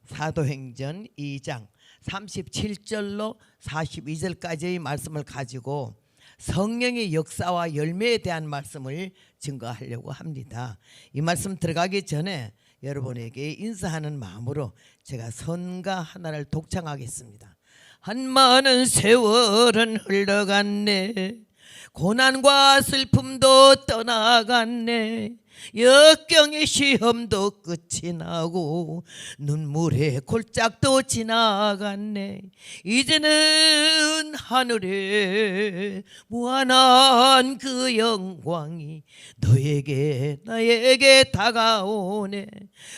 사도행전 2장 37절로 42절까지의 말씀을 가지고 성령의 역사와 열매에 대한 말씀을 증거하려고 합니다. 이 말씀 들어가기 전에 여러분에게 인사하는 마음으로 제가 선가 하나를 독창하겠습니다. 한 많은 세월은 흘러갔네. 고난과 슬픔도 떠나갔네. 역경의 시험도 끝이 나고 눈물의 골짜기도 지나갔네. 이제는 하늘에 무한한 그 영광이 너에게 나에게 다가오네.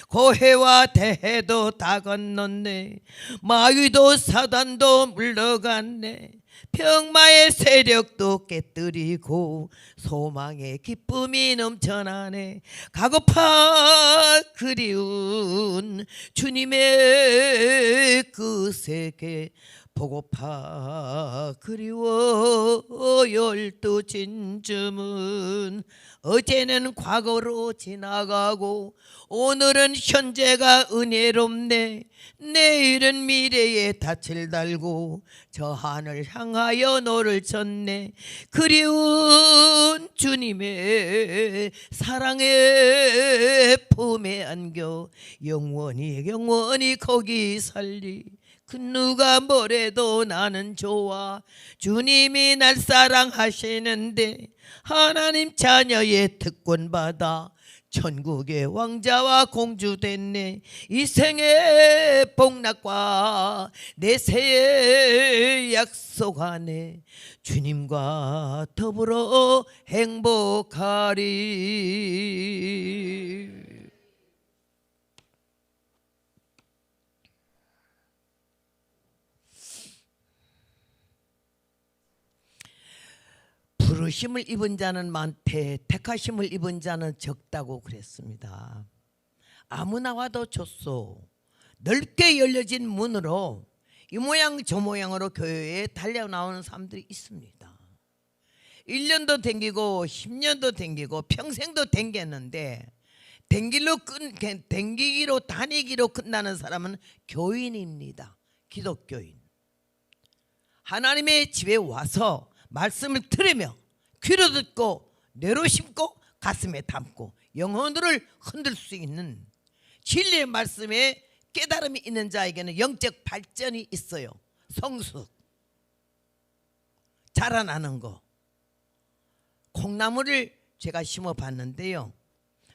고해와 대해도 다 건넜네. 마귀도 사단도 물러갔네. 병마의 세력도 깨뜨리고 소망의 기쁨이 넘쳐나네. 가고파 그리운 주님의 그 세계 보고파 그리워 열두 진쯤은 어제는 과거로 지나가고 오늘은 현재가 은혜롭네. 내일은 미래에 닻을 달고 저 하늘 향하여 너를 쳤네. 그리운 주님의 사랑의 품에 안겨 영원히 거기 살리. 그 누가 뭐래도 나는 좋아. 주님이 날 사랑하시는데 하나님 자녀의 특권 받아 천국의 왕자와 공주 됐네. 이 생의 복락과 내 새의 약속 안에 주님과 더불어 행복하리. 부르심을 입은 자는 많되 택하심을 입은 자는 적다고 그랬습니다. 아무나 와도 좋소. 넓게 열려진 문으로 이 모양 저 모양으로 교회에 달려나오는 사람들이 있습니다. 1년도 댕기고 10년도 댕기고 평생도 댕겼는데 댕기기로 다니기로 끝나는 사람은 교인입니다. 기독교인. 하나님의 집에 와서 말씀을 들으며 귀로 듣고 뇌로 심고 가슴에 담고 영혼들을 흔들 수 있는 진리의 말씀에 깨달음이 있는 자에게는 영적 발전이 있어요. 성숙, 자라나는 거. 콩나물을 제가 심어봤는데요,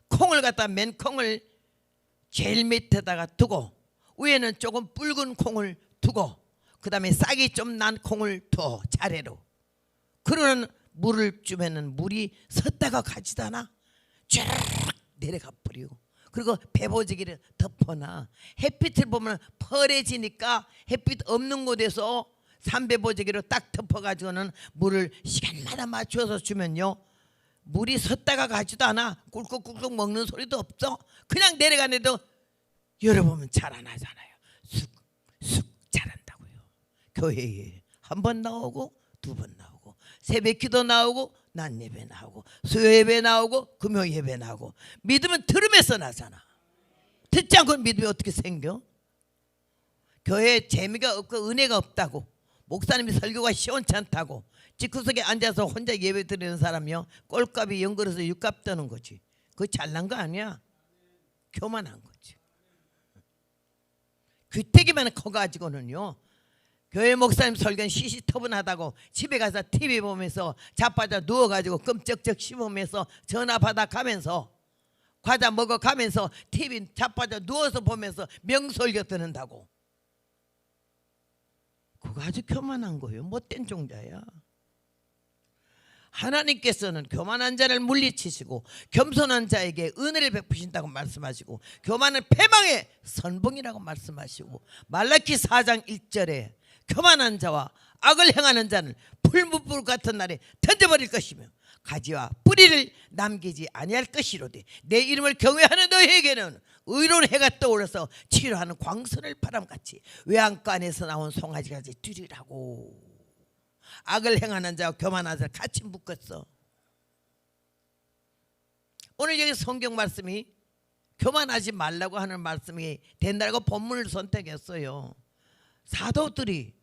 콩을 갖다 맨 콩을 제일 밑에다가 두고 위에는 조금 붉은 콩을 두고 그 다음에 싹이 좀 난 콩을 둬 차례로. 그러는 물을 주면은 물이 섰다가 가지도 않아. 쭉 내려가 버리고. 그리고 배보지기를 덮어놔. 햇빛을 보면 펄해지니까 햇빛 없는 곳에서 삼배보지기로 딱 덮어가지고는 물을 시간마다 맞춰서 주면요, 물이 섰다가 가지도 않아. 꿀꺽꿀꺽 먹는 소리도 없어. 그냥 내려가는데도 열어보면 자라나잖아요. 쑥쑥 자란다고요. 교회에 한 번 나오고 두 번 나오고 새벽기도 나오고 낮 예배 나오고 수요 예배 나오고 금요 예배 나오고. 믿음은 들으면서 나잖아. 듣지 않고 믿음이 어떻게 생겨? 교회에 재미가 없고 은혜가 없다고, 목사님이 설교가 시원찮다고 집구석에 앉아서 혼자 예배 드리는 사람이요, 꼴값이 연걸어서 육값 떠는 거지. 그거 잘난 거 아니야. 교만한 거지. 귀때기만 커가지고는요, 교회 목사님 설교는 시시터분하다고 집에 가서 TV 보면서 자빠져 누워가지고 끔쩍쩍 씹으면서 전화 받아가면서 과자 먹어가면서 TV 자빠져 누워서 보면서 명설교 듣는다고. 그거 아주 교만한 거예요. 못된 종자야. 하나님께서는 교만한 자를 물리치시고 겸손한 자에게 은혜를 베푸신다고 말씀하시고 교만은 패망의 선봉이라고 말씀하시고 말라기 4장 1절에 교만한 자와 악을 행하는 자는 풀무불 같은 날에 던져버릴 것이며 가지와 뿌리를 남기지 아니할 것이로되 내 이름을 경외하는 너희에게는 의로운 해가 떠올라서 치료하는 광선을 바람같이 외양간 안에서 나온 송아지같이 뛰리라고. 악을 행하는 자와 교만한 자를 같이 묶었어. 오늘 여기 성경 말씀이 교만하지 말라고 하는 말씀이 된다고 본문을 선택했어요. 사도들이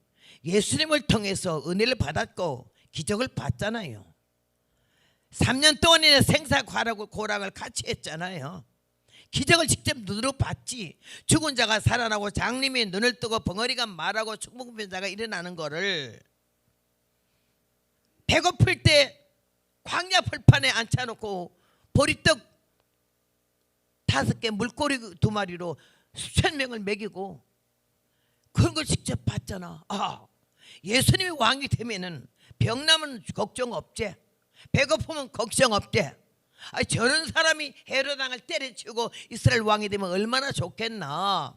예수님을 통해서 은혜를 받았고 기적을 봤잖아요. 3년 동안이나 생사고락을 같이 했잖아요. 기적을 직접 눈으로 봤지. 죽은 자가 살아나고 장님이 눈을 뜨고 벙어리가 말하고 중풍병자가 일어나는 거를, 배고플 때 광야 풀판에 앉혀놓고 보리떡 5개 물고기 2마리로 수천 명을 먹이고 그런 걸 직접 봤잖아. 예수님이 왕이 되면은 병나면 걱정 없지, 배고프면 걱정 없대. 저런 사람이 헤롯 왕을 때려치우고 이스라엘 왕이 되면 얼마나 좋겠나.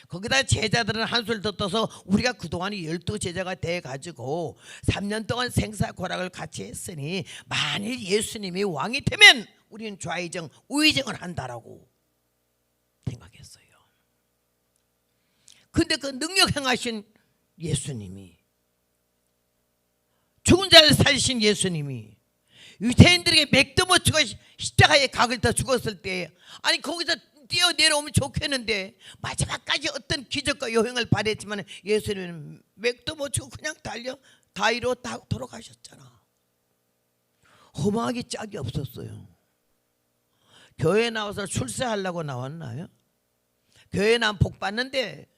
거기다 제자들은 한술 더 떠서 우리가 그동안 12제자가 돼가지고 3년 동안 생사고락을 같이 했으니 만일 예수님이 왕이 되면 우리는 좌의정 우의정을 한다라고 생각했어요. 근데 그 능력 행하신 예수님이, 죽은 자를 살리신 예수님이 유대인들에게 맥도 못 치고 십자가에 각을 다 죽었을 때, 아니 거기서 뛰어내려오면 좋겠는데 마지막까지 어떤 기적과 요행을 발했지만 예수님은 맥도 못 치고 그냥 달려 다이로 다 돌아가셨잖아. 허무하기 짝이 없었어요. 교회 나와서 출세하려고 나왔나요? 교회 나면 복 받는데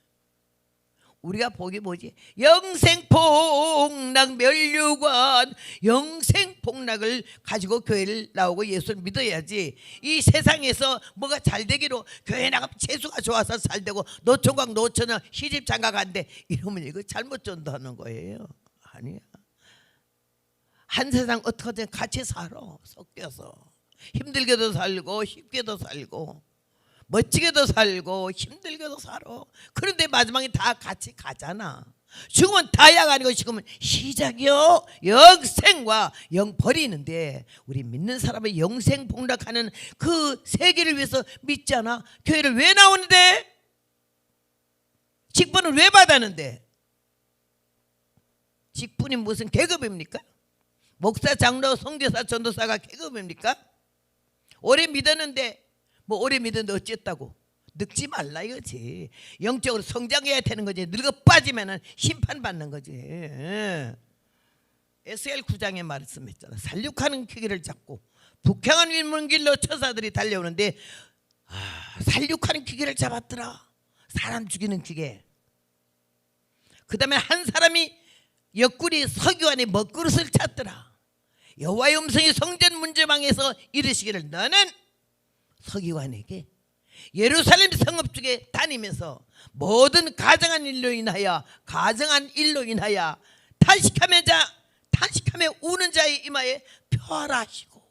우리가 복이 뭐지? 영생복락 멸류관, 영생복락을 가지고 교회를 나오고 예수를 믿어야지. 이 세상에서 뭐가 잘 되기로 교회 나가면 재수가 좋아서 잘 되고 노총각 노처녀 시집 장가 간대 이러면 이거 잘못 전도하는 거예요. 아니야. 한 세상 어떻게든 같이 살아, 섞여서. 힘들게도 살고 쉽게도 살고 멋지게도 살고 힘들게도 살아. 그런데 마지막에 다 같이 가잖아. 죽으면 다야가 아니고 죽으면 시작이요. 영생과 영 버리는데 우리 믿는 사람의 영생 복락하는 그 세계를 위해서 믿잖아. 교회를 왜 나오는데? 직분을 왜 받았는데? 직분이 무슨 계급입니까? 목사, 장로, 선교사, 전도사가 계급입니까? 오래 믿었는데 뭐 오래 믿었는데 어쨌다고? 늙지 말라 이거지. 영적으로 성장해야 되는 거지. 늙어 빠지면 심판받는 거지. 에스겔 9장에 말씀했잖아. 살육하는 기계를 잡고 북향한 인문길로 천사들이 달려오는데 살육하는 기계를 잡았더라. 사람 죽이는 기계. 그 다음에 한 사람이 옆구리 서기관의 먹그릇을 찾더라. 여호와의 음성이 성전 문제방에서 이르시기를 너는 서기관에게 예루살렘 성읍 쪽에 다니면서 모든 가정한 일로 인하여 탄식하며 우는 자의 이마에 표하라 하시고,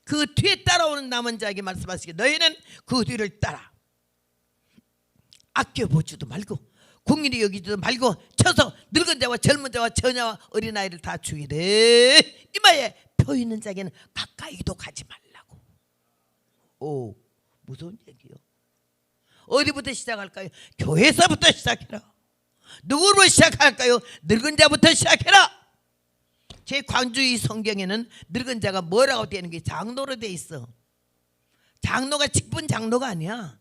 그 뒤에 따라오는 남은 자에게 말씀하시기를 너희는 그 뒤를 따라 아껴보지도 말고 국민이 여기지도 말고 쳐서 늙은 자와 젊은 자와 처녀와 어린아이를 다 죽이래. 이마에 표 있는 자에게는 가까이도 가지 말라고. 오, 무서운 얘기요. 어디부터 시작할까요? 교회에서부터 시작해라. 누구로 시작할까요? 늙은 자부터 시작해라. 제 광주 이 성경에는 늙은 자가 뭐라고 되는 게 장로로 돼 있어. 장로가 직분 장로가 아니야.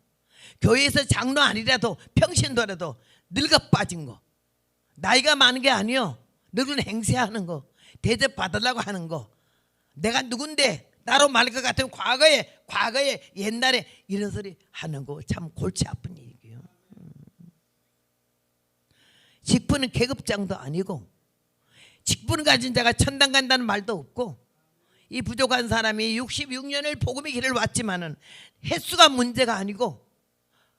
교회에서 장로 아니라도 평신도라도 늙어 빠진 거, 나이가 많은 게 아니요. 늙은 행세하는 거, 대접 받으려고 하는 거. 내가 누군데 나로 말 것 같으면 과거에 옛날에 이런 소리 하는 거 참 골치 아픈 얘기예요. 직분은 계급장도 아니고 직분 가진 자가 천당 간다는 말도 없고, 이 부족한 사람이 66년을 복음의 길을 왔지만은 횟수가 문제가 아니고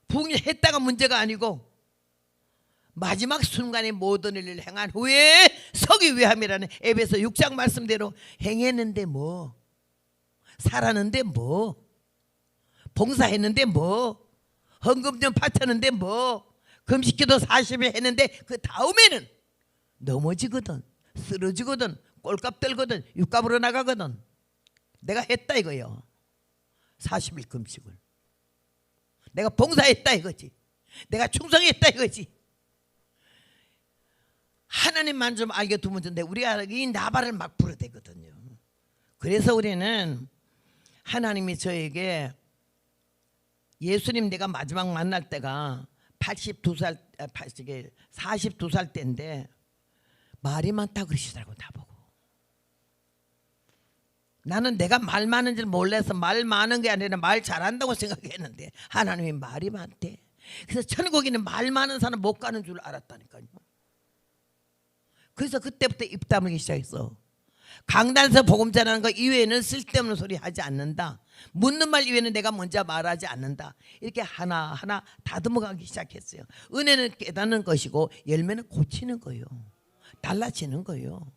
부흥했다가 문제가 아니고 마지막 순간에 모든 일을 행한 후에 서기 위함이라는 에베소 6장 말씀대로 행했는데 뭐, 살았는데 뭐, 봉사했는데 뭐, 헌금 좀 바쳤는데 뭐, 금식기도 40일 했는데 그 다음에는 넘어지거든, 쓰러지거든, 꼴값 들거든, 육값으로 나가거든. 내가 했다 이거요. 40일 금식을 내가 봉사했다 이거지. 내가 충성했다 이거지. 하나님만 좀 알게 두면 되는데 우리가 이 나발을 막 부르대거든요. 그래서 우리는 하나님이 저에게 예수님 내가 마지막 만날 때가 82살, 42살 때인데 말이 많다 그러시더라고. 나보고. 나는 내가 말 많은 줄 몰라서 말 많은 게 아니라 말 잘한다고 생각했는데 하나님이 말이 많대. 그래서 천국에는 말 많은 사람 못 가는 줄 알았다니까요. 그래서 그때부터 입 다물기 시작했어. 강단에서 복음 전하는 거 이외에는 쓸데없는 소리 하지 않는다. 묻는 말 이외에는 내가 먼저 말하지 않는다. 이렇게 하나하나 다듬어가기 시작했어요. 은혜는 깨닫는 것이고 열매는 고치는 거예요. 달라지는 거예요.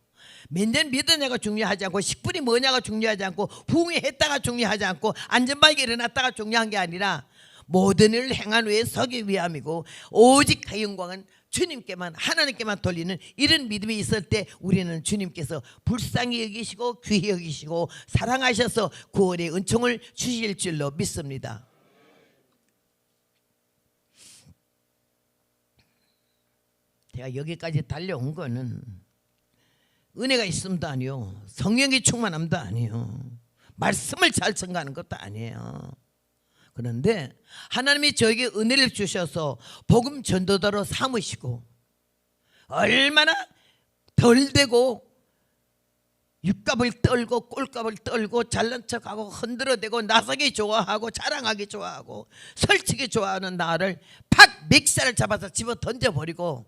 몇 년 믿었냐가 중요하지 않고 10분이 뭐냐가 중요하지 않고 부흥이 했다가 중요하지 않고 안전바이게 일어났다가 중요한 게 아니라 모든 일을 행한 후에 서기 위함이고 오직 그 영광은 주님께만 하나님께만 돌리는 이런 믿음이 있을 때 우리는 주님께서 불쌍히 여기시고 귀히 여기시고 사랑하셔서 구원의 은총을 주실 줄로 믿습니다. 제가 여기까지 달려온 거는 은혜가 있음도 아니요 성령이 충만함도 아니요 말씀을 잘 전가하는 것도 아니에요. 그런데 하나님이 저에게 은혜를 주셔서 복음 전도자로 삼으시고 얼마나 덜 되고 육값을 떨고 꼴값을 떨고 잘난 척하고 흔들어대고 나서기 좋아하고 자랑하기 좋아하고 설치기 좋아하는 나를 팍 멱살을 잡아서 집어 던져버리고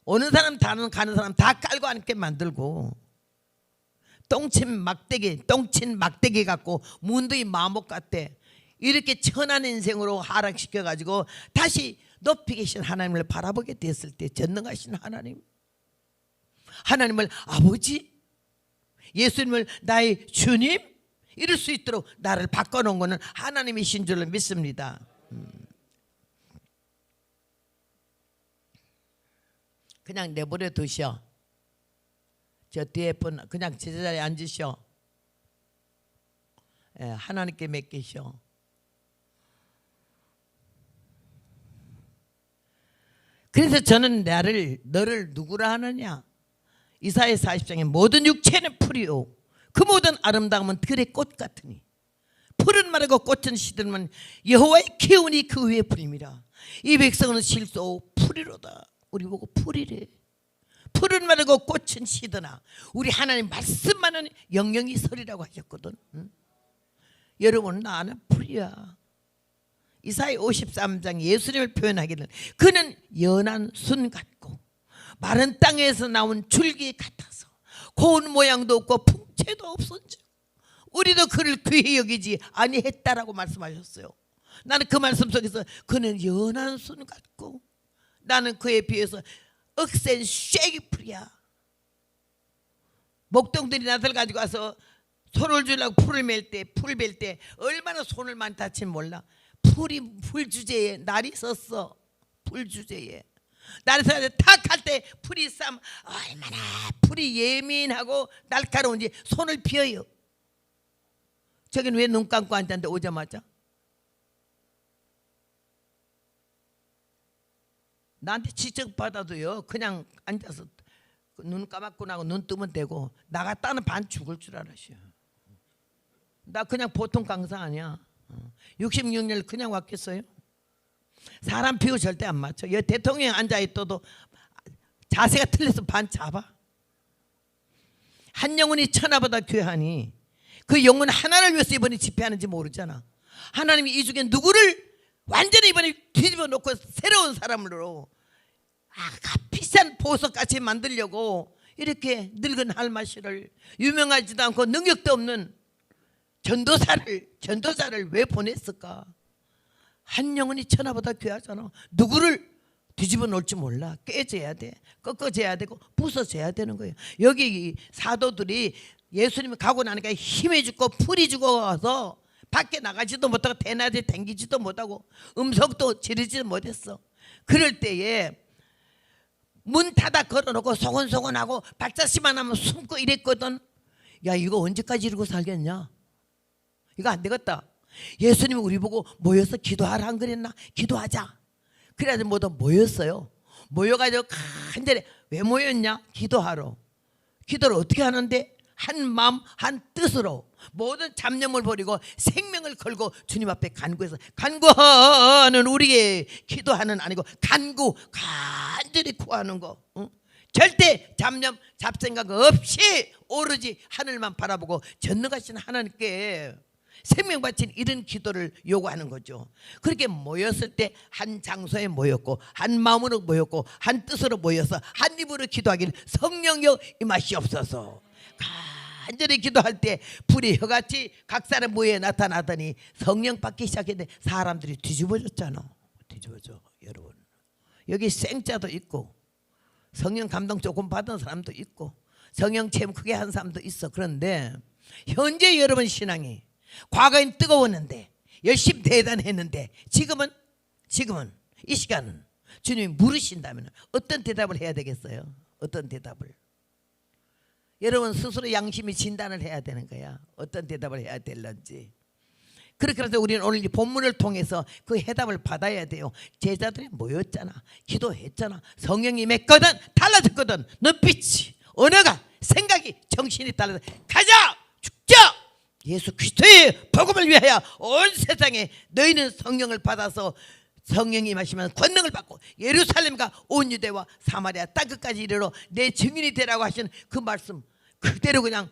오는 사람 가는 사람 다 깔고 앉게 만들고 똥친 막대기 갖고 문둥이 마목 같대. 이렇게 천한 인생으로 하락시켜가지고 다시 높이 계신 하나님을 바라보게 됐을 때 전능하신 하나님을 아버지, 예수님을 나의 주님 이럴 수 있도록 나를 바꿔놓은 것은 하나님이신 줄로 믿습니다. 그냥 내버려 두셔. 저 뒤에 분 그냥 제자리에 앉으셔. 하나님께 맡기셔. 그래서 저는 너를 누구라 하느냐. 이사야 40장에 모든 육체는 풀이요 그 모든 아름다움은 들의 꽃 같으니 풀은 마르고 꽃은 시들면 여호와의 기운이 그 위에 풀림이라. 이 백성은 실소 풀이로다. 우리 보고 풀이래. 풀은 마르고 꽃은 시드나 우리 하나님 말씀만은 영영이 설이라고 하셨거든. 응? 여러분 나는 풀이야. 이사야 53장 예수님을 표현하기는 그는 연한 순 같고 마른 땅에서 나온 줄기 같아서 고운 모양도 없고 풍채도 없었죠. 우리도 그를 귀히 여기지 아니했다라고 말씀하셨어요. 나는 그 말씀 속에서 그는 연한 순 같고 나는 그에 비해서 억센 쐐기풀이야. 목동들이 낫을 가지고 와서 손을 주려고 풀을 맬 때 얼마나 손을 많이 다치는 몰라. 풀 주제에 날이 섰어. 풀 주제에 날이 서서 탁 할 때 풀이 쌈 얼마나 풀이 예민하고 날카로운지 손을 피어요. 저긴 왜 눈 감고 앉았는데 오자마자 나한테 지적받아도요 그냥 앉아서 눈 감았고 나고 눈 뜨면 되고 나갔다는 반 죽을 줄 알았어요. 나 그냥 보통 강사 아니야. 66년 그냥 왔겠어요? 사람 피고 절대 안 맞춰. 여기 대통령 앉아있어도 자세가 틀려서 반 잡아. 한 영혼이 천하보다 귀하니 그 영혼 하나를 위해서 이번에 집회하는지 모르잖아. 하나님이 이 중에 누구를 완전히 이번에 뒤집어 놓고 새로운 사람으로 비싼 보석같이 만들려고 이렇게 늙은 할마씨를 유명하지도 않고 능력도 없는 전도사를 왜 보냈을까? 한 영혼이 천하보다 귀하잖아. 누구를 뒤집어 놓을지 몰라. 깨져야 돼. 꺾어져야 되고 부서져야 되는 거예요. 여기 사도들이 예수님이 가고 나니까 힘이 죽고 풀이 죽어서 밖에 나가지도 못하고 대낮에 댕기지도 못하고 음성도 지르지도 못했어. 그럴 때에 문 닫아 걸어놓고 소곤소곤하고 발자취만 하면 숨고 이랬거든. 야 이거 언제까지 이러고 살겠냐. 이거 안 되겠다. 예수님이 우리 보고 모여서 기도하라 안 그랬나? 기도하자. 그래야지 모두 모였어요. 모여가지고 간절히 왜 모였냐? 기도하러. 기도를 어떻게 하는데? 한 마음 한 뜻으로 모든 잡념을 버리고 생명을 걸고 주님 앞에 간구해서, 간구하는 우리의 기도하는 아니고 간절히 구하는 거. 절대 잡념 잡생각 없이 오로지 하늘만 바라보고 전능하신 하나님께 생명 바친 이런 기도를 요구하는 거죠. 그렇게 모였을 때 한 장소에 모였고 한 마음으로 모였고 한 뜻으로 모여서 한 입으로 기도하길 성령여 임하시옵소서. 간절히 기도할 때 불이 혀같이 각 사람 모여에 나타나더니 성령 받기 시작했는데 사람들이 뒤집어졌잖아. 뒤집어져. 여러분, 여기 생자도 있고 성령 감동 조금 받은 사람도 있고 성령 체험 크게 한 사람도 있어. 그런데 현재 여러분 신앙이 과거엔 뜨거웠는데 열심히 대단했는데 지금은 이 시간은 주님이 물으신다면 어떤 대답을 해야 되겠어요? 어떤 대답을? 여러분 스스로 양심이 진단을 해야 되는 거야. 어떤 대답을 해야 될런지. 그렇게 해서 우리는 오늘 이 본문을 통해서 그 해답을 받아야 돼요. 제자들이 모였잖아. 기도했잖아. 성령이 맺거든 달라졌거든. 눈빛이, 언어가, 생각이, 정신이 달라져. 가자! 죽자! 예수 그리스도의 복음을 위하여 온 세상에 너희는 성령을 받아서 성령이 임하시면 권능을 받고 예루살렘과 온 유대와 사마리아 땅끝까지 이르러 내 증인이 되라고 하신 그 말씀 그대로 그냥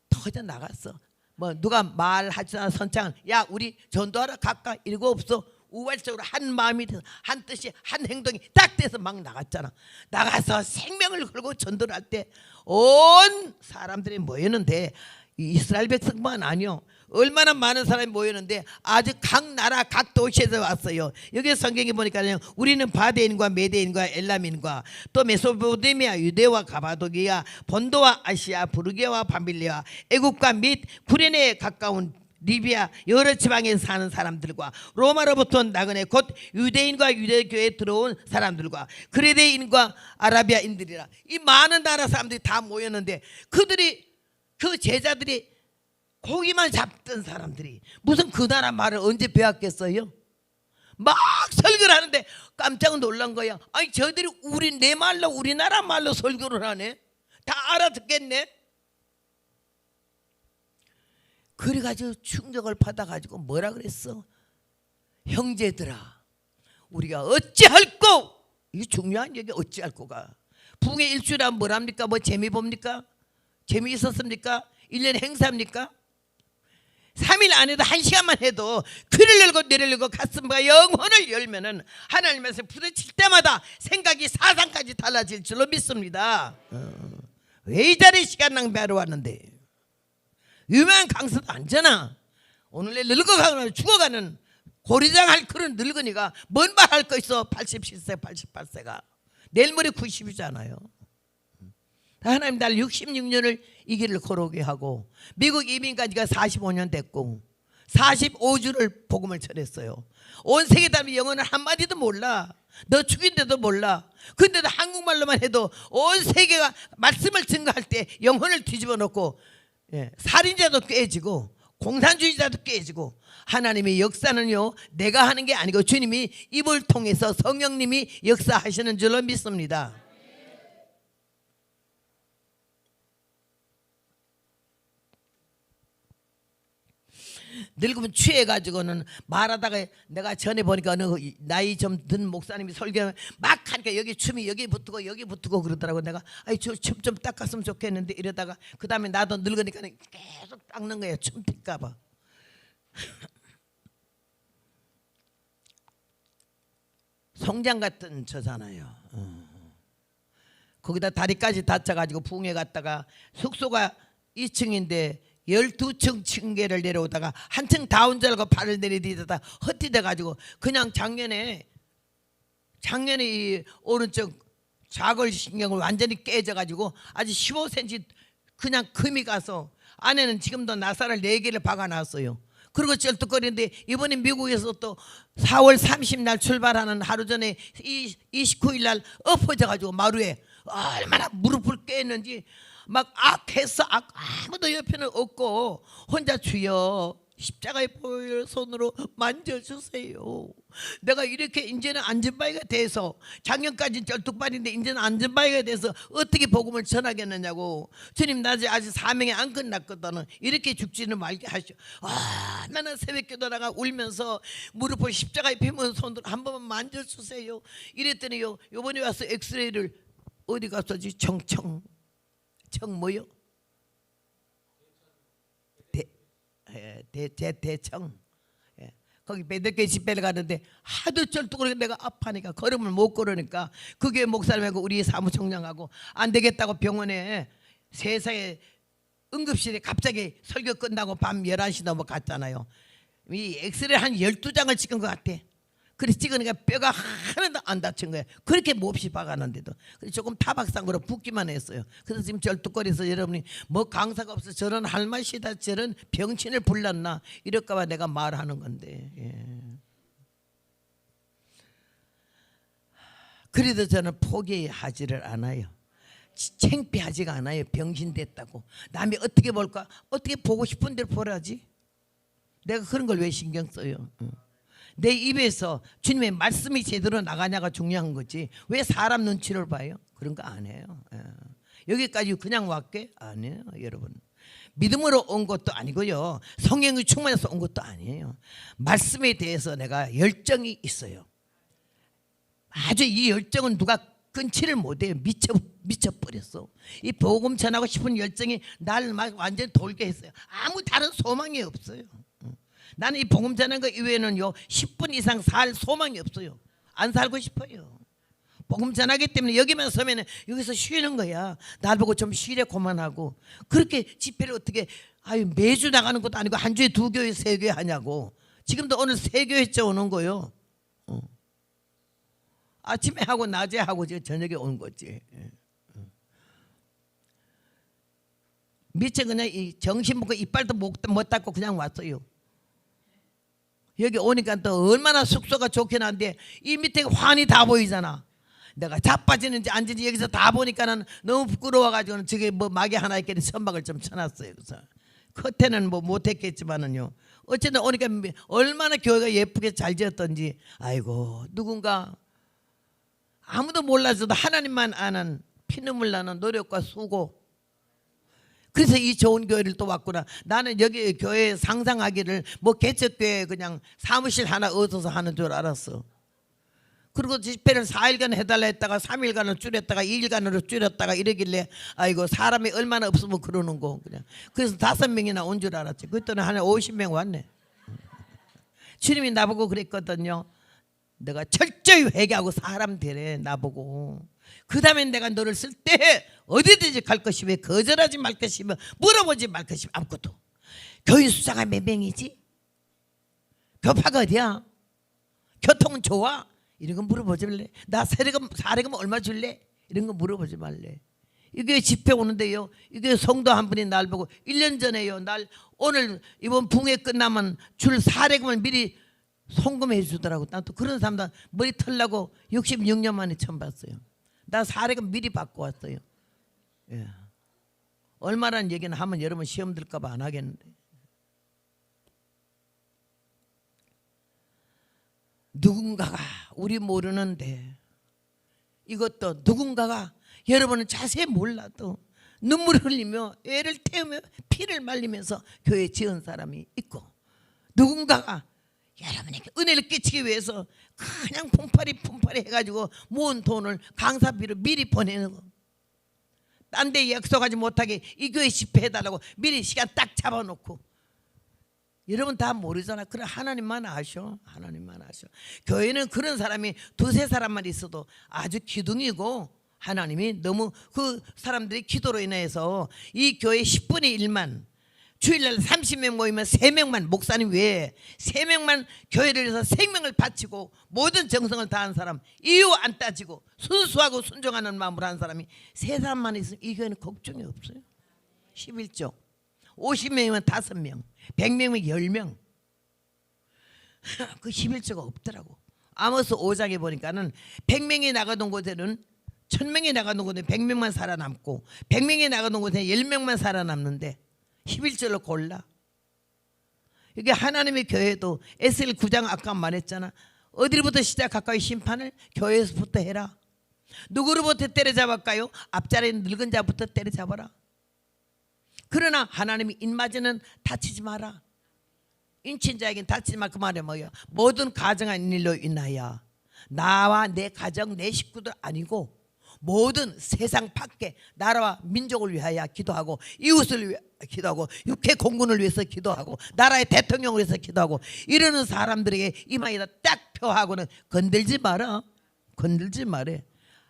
터져 나갔어. 뭐 누가 말하지 않은 선창은 야 우리 전도하러 갈까 이러고 없어. 우발적으로 한 마음이 돼서 한 뜻이 한 행동이 딱 돼서 막 나갔잖아. 나가서 생명을 걸고 전도를 할 때 온 사람들이 모였는데 이스라엘 백성만 아니요. 얼마나 많은 사람이 모였는데 아주 각 나라 각 도시에서 왔어요. 여기 성경에 보니까요, 우리는 바데인과 메데인과 엘람인과 또 메소포타미아, 유대와 가바도기아, 본도와 아시아, 부르게와 밤빌리아, 애국과 및 구레네에 가까운 리비아 여러 지방에 사는 사람들과 로마로부터 나그네 곧 유대인과 유대교에 들어온 사람들과 그레데인과 아라비아인들이라 이 많은 나라 사람들이 다 모였는데 그 제자들이 고기만 잡던 사람들이 무슨 그 나라 말을 언제 배웠겠어요? 막 설교를 하는데 깜짝 놀란 거야. 아니 저들이 내 말로 우리나라 말로 설교를 하네. 다 알아듣겠네. 그래가지고 충격을 받아가지고 뭐라 그랬어? 형제들아 우리가 어찌할꼬. 이게 중요한 얘기. 어찌할꼬가 부흥의 일주일하면 뭐랍니까? 뭐 재미 봅니까? 재미 있었습니까? 1년 행사입니까? 3일 안에도 1시간만 해도 귀를 열고 뇌를 열고 가슴과 영혼을 열면은 하나님께서 부딪힐 때마다 생각이 사상까지 달라질 줄로 믿습니다. 왜 이 자리에 시간 낭비하러 왔는데? 유명한 강사도 아니잖아. 오늘 늙어가는 죽어가는 고리장할 그런 늙은이가 뭔 말 할 거 있어. 87세 88세가 내일 모레 90이잖아요 하나님 날 66년을 이 길을 걸어오게 하고 미국 이민까지가 45년 됐고 45주를 복음을 전했어요. 온 세계 사람이 영어는 한마디도 몰라. 너 죽인데도 몰라. 근데도 한국말로만 해도 온 세계가 말씀을 증거할 때 영혼을 뒤집어 놓고 살인자도 깨지고 공산주의자도 깨지고 하나님의 역사는요 내가 하는 게 아니고 주님이 입을 통해서 성령님이 역사하시는 줄로 믿습니다. 늙으면 취해가지고는 말하다가 내가 전에 보니까 어느 나이 좀 든 목사님이 설교 막 하니까 여기 춤이 여기 붙고 그러더라고. 내가 아이 저 춤 좀 닦았으면 좋겠는데 이러다가 그 다음에 나도 늙으니까 계속 닦는 거야. 춤 튈까봐. 송장 같은 저잖아요. 거기다 다리까지 다쳐가지고 부흥회 갔다가 숙소가 2층인데 12층 층계를 내려오다가 한층 다운 줄 알고 발을 내리디다가 헛디뎌가지고 그냥 작년에 이 오른쪽 좌골신경을 완전히 깨져가지고 아주 15cm 그냥 금이 가서 안에는 지금도 나사를 4개를 박아놨어요. 그리고 쩔뚝거리는데 이번에 미국에서 또 4월 30날 출발하는 하루 전에 29일 날 엎어져가지고 마루에 얼마나 무릎을 깼는지 막 악했어. 아무도 옆에는 없고 혼자 주여 십자가의 보혈 손으로 만져주세요. 내가 이렇게 이제는 안전바위가 돼서 작년까지 쩔뚝발인데 이제는 안전바위가 돼서 어떻게 복음을 전하겠느냐고. 주님 나 아직 사명이 안 끝났거든. 이렇게 죽지는 말게 하시오. 나는 새벽기도 나가 울면서 무릎을 십자가에 펴면 손으로 한 번만 만져주세요. 이랬더니요 요번에 와서 엑스레이를 어디 갔었지? 청 뭐요? 대청. 거기 배들개 집회를 가는데 하도 쩔뚝거리고 내가 아파하니까 걸음을 못 걸으니까 그게 목사님하고 우리 사무총장하고 안 되겠다고 병원에 세상에 응급실에 갑자기 설교 끝나고 밤 11시 넘어 갔잖아요. 이 엑스레이 한 12장을 찍은 것 같아. 그래서 찍으니까 뼈가 하나도 안 다친 거야. 그렇게 몹시 박았는데도 조금 타박상으로 붓기만 했어요. 그래서 지금 쩔뚝거려서 여러분이 뭐 강사가 없어 저런 할맛이다 저런 병신을 불렀나 이럴까 봐 내가 말하는 건데. 그래도 저는 포기하지를 않아요. 창피하지가 않아요. 병신 됐다고 남이 어떻게 볼까. 어떻게 보고 싶은 대로 보라지. 내가 그런 걸 왜 신경 써요. 내 입에서 주님의 말씀이 제대로 나가냐가 중요한 거지 왜 사람 눈치를 봐요? 그런 거 안 해요. 여기까지 그냥 왔게? 아니에요. 여러분 믿음으로 온 것도 아니고요 성령이 충만해서 온 것도 아니에요. 말씀에 대해서 내가 열정이 있어요. 아주 이 열정은 누가 끊지를 못해요. 미쳐버렸어. 이 복음 전하고 싶은 열정이 날 막 완전 돌게 했어요. 아무 다른 소망이 없어요. 나는 이 복음 전하는 거 이외에는요 10분 이상 살 소망이 없어요. 안 살고 싶어요. 복음 전하기 때문에 여기만 서면 여기서 쉬는 거야. 날 보고 좀 쉬래 그만하고. 그렇게 집회를 어떻게 매주 나가는 것도 아니고 한 주에 2교회 3교회 하냐고. 지금도 오늘 3교회째 오는 거요. 아침에 하고 낮에 하고 저녁에 오는 거지. 미처 그냥 이 정신 먹고 이빨도 못 닦고 그냥 왔어요. 여기 오니까 또 얼마나 숙소가 좋긴 한데 이 밑에 환이 다 보이잖아. 내가 자빠지는지 앉은지 여기서 다 보니까는 너무 부끄러워가지고 저게 뭐 막이 하나 있길래 선박을 좀 쳐놨어요. 그래서 겉에는 뭐 못했겠지만은요. 어쨌든 오니까 얼마나 교회가 예쁘게 잘 지었던지. 아이고 누군가 아무도 몰라서도 하나님만 아는 피눈물 나는 노력과 수고. 그래서 이 좋은 교회를 또 왔구나. 나는 여기 교회 상상하기를 뭐 개척교회 그냥 사무실 하나 얻어서 하는 줄 알았어. 그리고 집회를 4일간 해달라 했다가 3일간을 줄였다가 2일간으로 줄였다가 이러길래 아이고 사람이 얼마나 없으면 그러는 거 그냥. 그래서 5명이나 온 줄 알았지. 그랬더니 한 50명 왔네. 주님이 나보고 그랬거든요. 내가 철저히 회개하고 사람 되래 나보고. 그 다음에 내가 너를 쓸 때 어디든지 갈 것이며 거절하지 말 것이며 물어보지 말 것이며 아무것도. 교인 수자가 몇 명이지? 교파가 어디야? 교통은 좋아? 이런 거 물어보지 말래. 나 사례금 얼마 줄래? 이런 거 물어보지 말래. 이게 집회 오는데요 이게 성도 한 분이 날 보고 1년 전에요 날 오늘 이번 붕괴 끝나면 줄 사례금을 미리 송금해 주더라고. 난 또 그런 사람들 머리 털라고 66년 만에 처음 봤어요. 나 사례금 미리 받고 왔어요. 얼마라는 얘기는 하면 여러분 시험 들까 봐 안 하겠는데. 누군가가 우리 모르는데 이것도 누군가가 여러분은 자세히 몰라도 눈물을 흘리며 애를 태우며 피를 말리면서 교회 지은 사람이 있고 누군가가 여러분에게 은혜를 끼치기 위해서 그냥 풍파리 해가지고 모은 돈을 강사비로 미리 보내는 거. 딴 데 약속하지 못하게 이 교회 집회해달라고 미리 시간 딱 잡아놓고. 여러분 다 모르잖아. 그래 하나님만 아셔. 하나님만 아셔. 교회는 그런 사람이 2-3사람만 있어도 아주 기둥이고 하나님이 너무 그 사람들이 기도로 인해서 이 교회 10분의 1만 주일날 30명 모이면 3명만 목사님 외에 3명만 교회를 위해서 생명을 바치고 모든 정성을 다한 사람 이유 안 따지고 순수하고 순종하는 마음으로 한 사람이 3사람만 있으면 이 교회는 걱정이 없어요. 11조 50명이면 5명 100명이면 10명 그 11조가 없더라고. 아모스 5장에 보니까는 100명이 나가던 곳에는 1000명이 나가는 곳에 100명만 살아남고 100명이 나가는 곳에 10명만 살아남는데 11절로 골라. 이게 하나님의 교회도 에스겔 9장 아까 말했잖아. 어디로부터 시작할까요? 심판을 교회에서부터 해라. 누구로부터 때려잡을까요? 앞자리에 늙은 자부터 때려잡아라. 그러나 하나님이 인맞이는 다치지 마라. 인친자에겐 다치지 마. 그 말이 뭐예요? 모든 가정한 일로 인하여 나와 내 가정 내 식구들 아니고 모든 세상 밖에 나라와 민족을 위하여 기도하고 이웃을 위하여 기도하고 육해 공군을 위해서 기도하고 나라의 대통령을 위해서 기도하고 이러는 사람들에게 이마에다 딱 펴하고는 건들지 마라. 건들지 말해.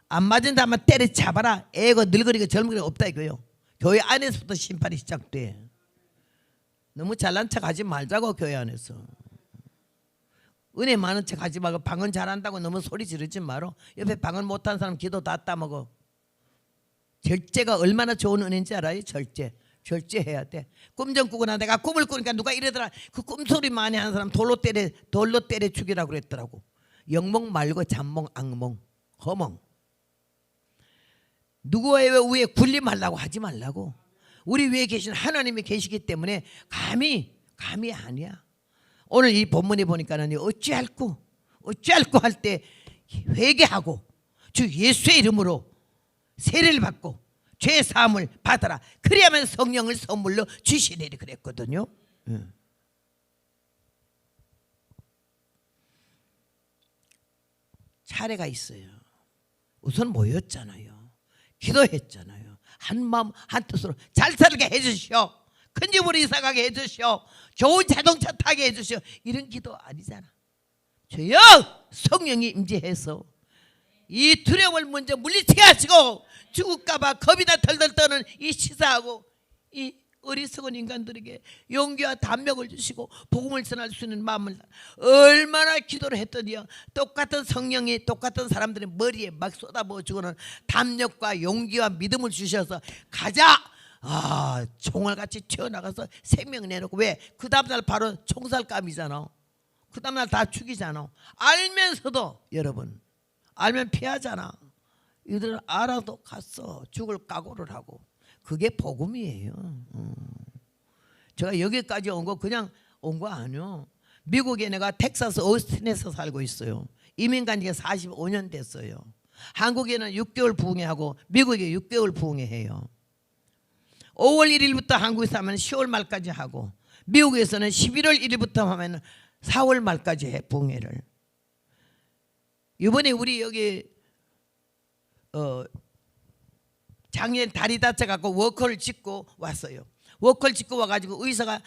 안 맞은 자만 때려잡아라. 애고 늙은이가 젊은이가 없다 이거요. 교회 안에서부터 심판이 시작돼. 너무 잘난 척 하지 말자고. 교회 안에서 은혜 많은 척 하지 말고 방언 잘한다고 너무 소리 지르지 말어. 옆에 방언 못한 사람 기도 다 따먹어. 절제가 얼마나 좋은 은혜인지 알아요? 절제해야 돼. 꿈 좀 꾸거나 내가 꿈을 꾸니까 누가 이러더라. 그 꿈소리 많이 하는 사람 돌로 때려 죽이라고 그랬더라고. 영몽 말고 잠몽 악몽 허몽. 누구의 위에 군림하려고 하지 말라고. 우리 위에 계신 하나님이 계시기 때문에 감히 아니야. 오늘 이 본문에 보니까는 어찌할꼬 할 때 회개하고 주 예수의 이름으로 세례를 받고 죄 사함을 받아라. 그래야만 성령을 선물로 주시리라 그랬거든요. 차례가 있어요. 우선 모였잖아요. 기도했잖아요. 한 마음 한 뜻으로 잘 살게 해주시오. 큰 집으로 이사가게 해주시오. 좋은 자동차 타게 해주시오. 이런 기도 아니잖아. 주여 성령이 임재해서 이 두려움을 먼저 물리치게 하시고 죽을까봐 겁이 다 덜덜 떠는 이 시사하고 이 어리석은 인간들에게 용기와 담력을 주시고 복음을 전할 수 있는 마음을 얼마나 기도를 했더니요. 똑같은 성령이 똑같은 사람들의 머리에 막 쏟아부어주고는 담력과 용기와 믿음을 주셔서 가자. 총알같이 튀어나가서 생명 내놓고. 왜? 그 다음날 바로 총살감이잖아. 그 다음날 다 죽이잖아. 알면서도 여러분 알면 피하잖아. 이들은 알아도 갔어. 죽을 각오를 하고. 그게 복음이에요. 제가 여기까지 온 거 그냥 온 거 아니요. 미국에 내가 텍사스 오스틴에서 살고 있어요. 이민 간 지가 45년 됐어요. 한국에는 6개월 부흥회하고 미국에 6개월 부흥회해요. 5월 1일부터 한국에서 하면 10월 말까지 하고 미국에서는 11월 1일부터 하면 4월 말까지 해 부흥회를. 이번에 우리 여기 작년 다리 다쳐갖고 워커를 짓고 왔어요. 워커를 짓고 와가지고 의사가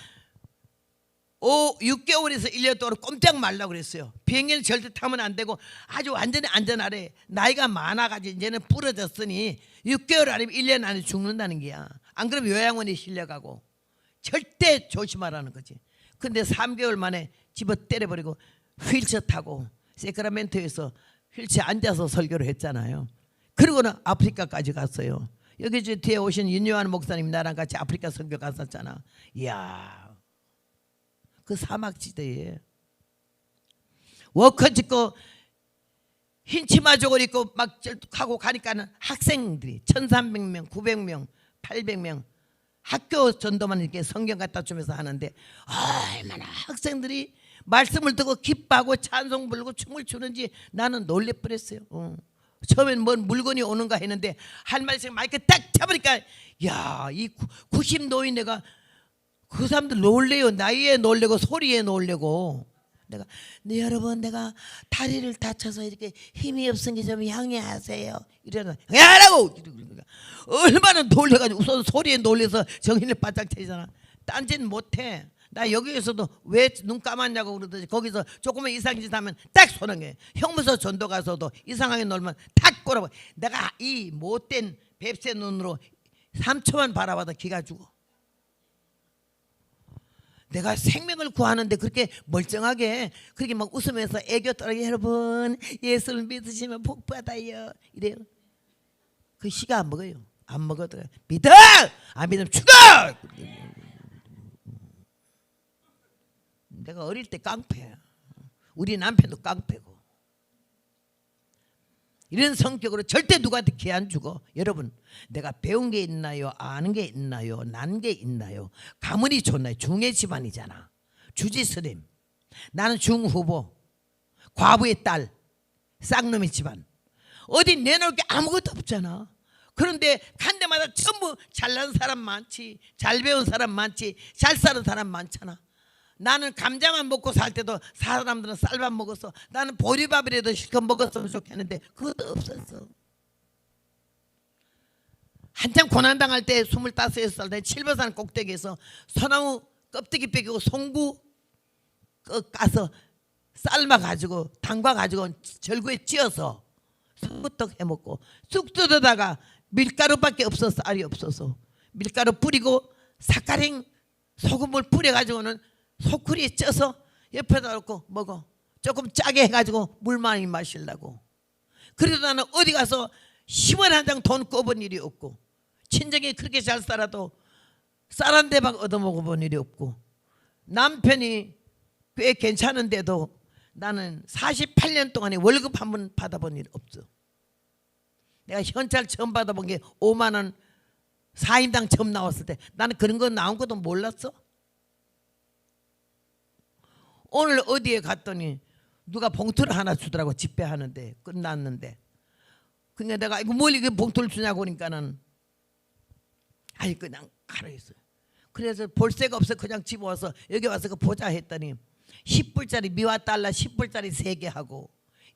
6개월에서 1년 동안 꼼짝 말라고 그랬어요. 비행기는 절대 타면 안 되고 아주 완전히 안전하래. 나이가 많아가지고 이제는 부러졌으니 6개월 아니면 1년 안에 죽는다는 게야. 안 그러면 요양원에 실려가고. 절대 조심하라는 거지. 근데 3개월 만에 집어 때려버리고 휠체어 타고 세크라멘토에서 휠체어 앉아서 설교를 했잖아요. 그러고는 아프리카까지 갔어요. 여기 저 뒤에 오신 윤요한 목사님 나랑 같이 아프리카 선교 갔었잖아. 이야, 그 사막지대에 워커 짓고 흰 치마족을 입고 막 하고 가니까는 학생들이 1,300명, 900명, 800명 학교 전도만 이렇게 성경 갖다 주면서 하는데 얼마나 학생들이 말씀을 듣고 기뻐하고 찬송 부르고 춤을 추는지 나는 놀래 뻔했어요. 처음엔 뭔 물건이 오는가 했는데 한 마리씩 마이크 딱 잡으니까 야, 이 90 노인네가 그 사람들 놀래요. 나이에 놀래고 소리에 놀래고. 내가 네 여러분 내가 다리를 다쳐서 이렇게 힘이 없으니 좀 양해하세요. 이러나 양해하라고. 얼마나 놀래가지고 우선 소리에 놀래서 정신을 바짝 차리잖아. 딴짓 못해. 나 여기에서도 왜 눈 감았냐고 그러듯이 거기서 조금만 이상한 짓 하면 딱 손흥해. 형무소 전도 가서도 이상하게 놀면 탁 꼬라봐. 내가 이 못된 뱁새 눈으로 3초만 바라봐도 기가 죽어. 내가 생명을 구하는데 그렇게 멀쩡하게 그렇게 막 웃으면서 애교 떨어게 여러분 예수를 믿으시면 복 받아요 이래요. 그 시가 안 먹어요. 안 먹어도 믿어! 안 믿으면 죽어! 내가 어릴 때 깡패야. 우리 남편도 깡패고. 이런 성격으로 절대 누구한테 기 안 주고. 여러분 내가 배운 게 있나요? 아는 게 있나요? 난 게 있나요? 가문이 좋나요? 중해 집안이잖아. 주지스님, 나는 중후보, 과부의 딸, 쌍놈의 집안. 어디 내놓을 게 아무것도 없잖아. 그런데 간 데마다 전부 잘난 사람 많지, 잘 배운 사람 많지, 잘 사는 사람 많잖아. 나는 감자만 먹고 살 때도 사람들은 쌀밥 먹었어. 나는 보리밥이라도 실컷 먹었으면 좋겠는데 그것도 없었어. 한참 고난당할 때 25, 6살 때 칠보산 꼭대기에서 소나무 껍데기 빼기고 송구 까서 삶아가지고 담가가지고 절구에 찧어서 쑥부떡 해먹고 쑥 뜯어다가 밀가루밖에 없어서 쌀이 없어서 밀가루 뿌리고 사카린 소금을 뿌려가지고는 소쿠리에 쪄서 옆에다 놓고 먹어. 조금 짜게 해가지고 물 많이 마시려고. 그래도 나는 어디 가서 10원 한 장 돈 꿔본 일이 없고, 친정이 그렇게 잘 살아도 쌀 한 대박 얻어먹어본 일이 없고, 남편이 꽤 괜찮은데도 나는 48년 동안에 월급 한 번 받아본 일 없어. 내가 현찰 처음 받아본 게 5만 원 4인당 처음 나왔을 때 나는 그런 거 나온 것도 몰랐어. 오늘 어디에 갔더니 누가 봉투를 하나 주더라고. 집회하는데 끝났는데. 그러니까 내가 이거 뭘 이게 봉투를 주냐고 그러니까는 아이 그냥 가라 했어요. 그래서 볼 새가 없어 그냥 집어와서 여기 와서 그 보자 했더니 10불짜리 미화 달러 10불짜리 3개 하고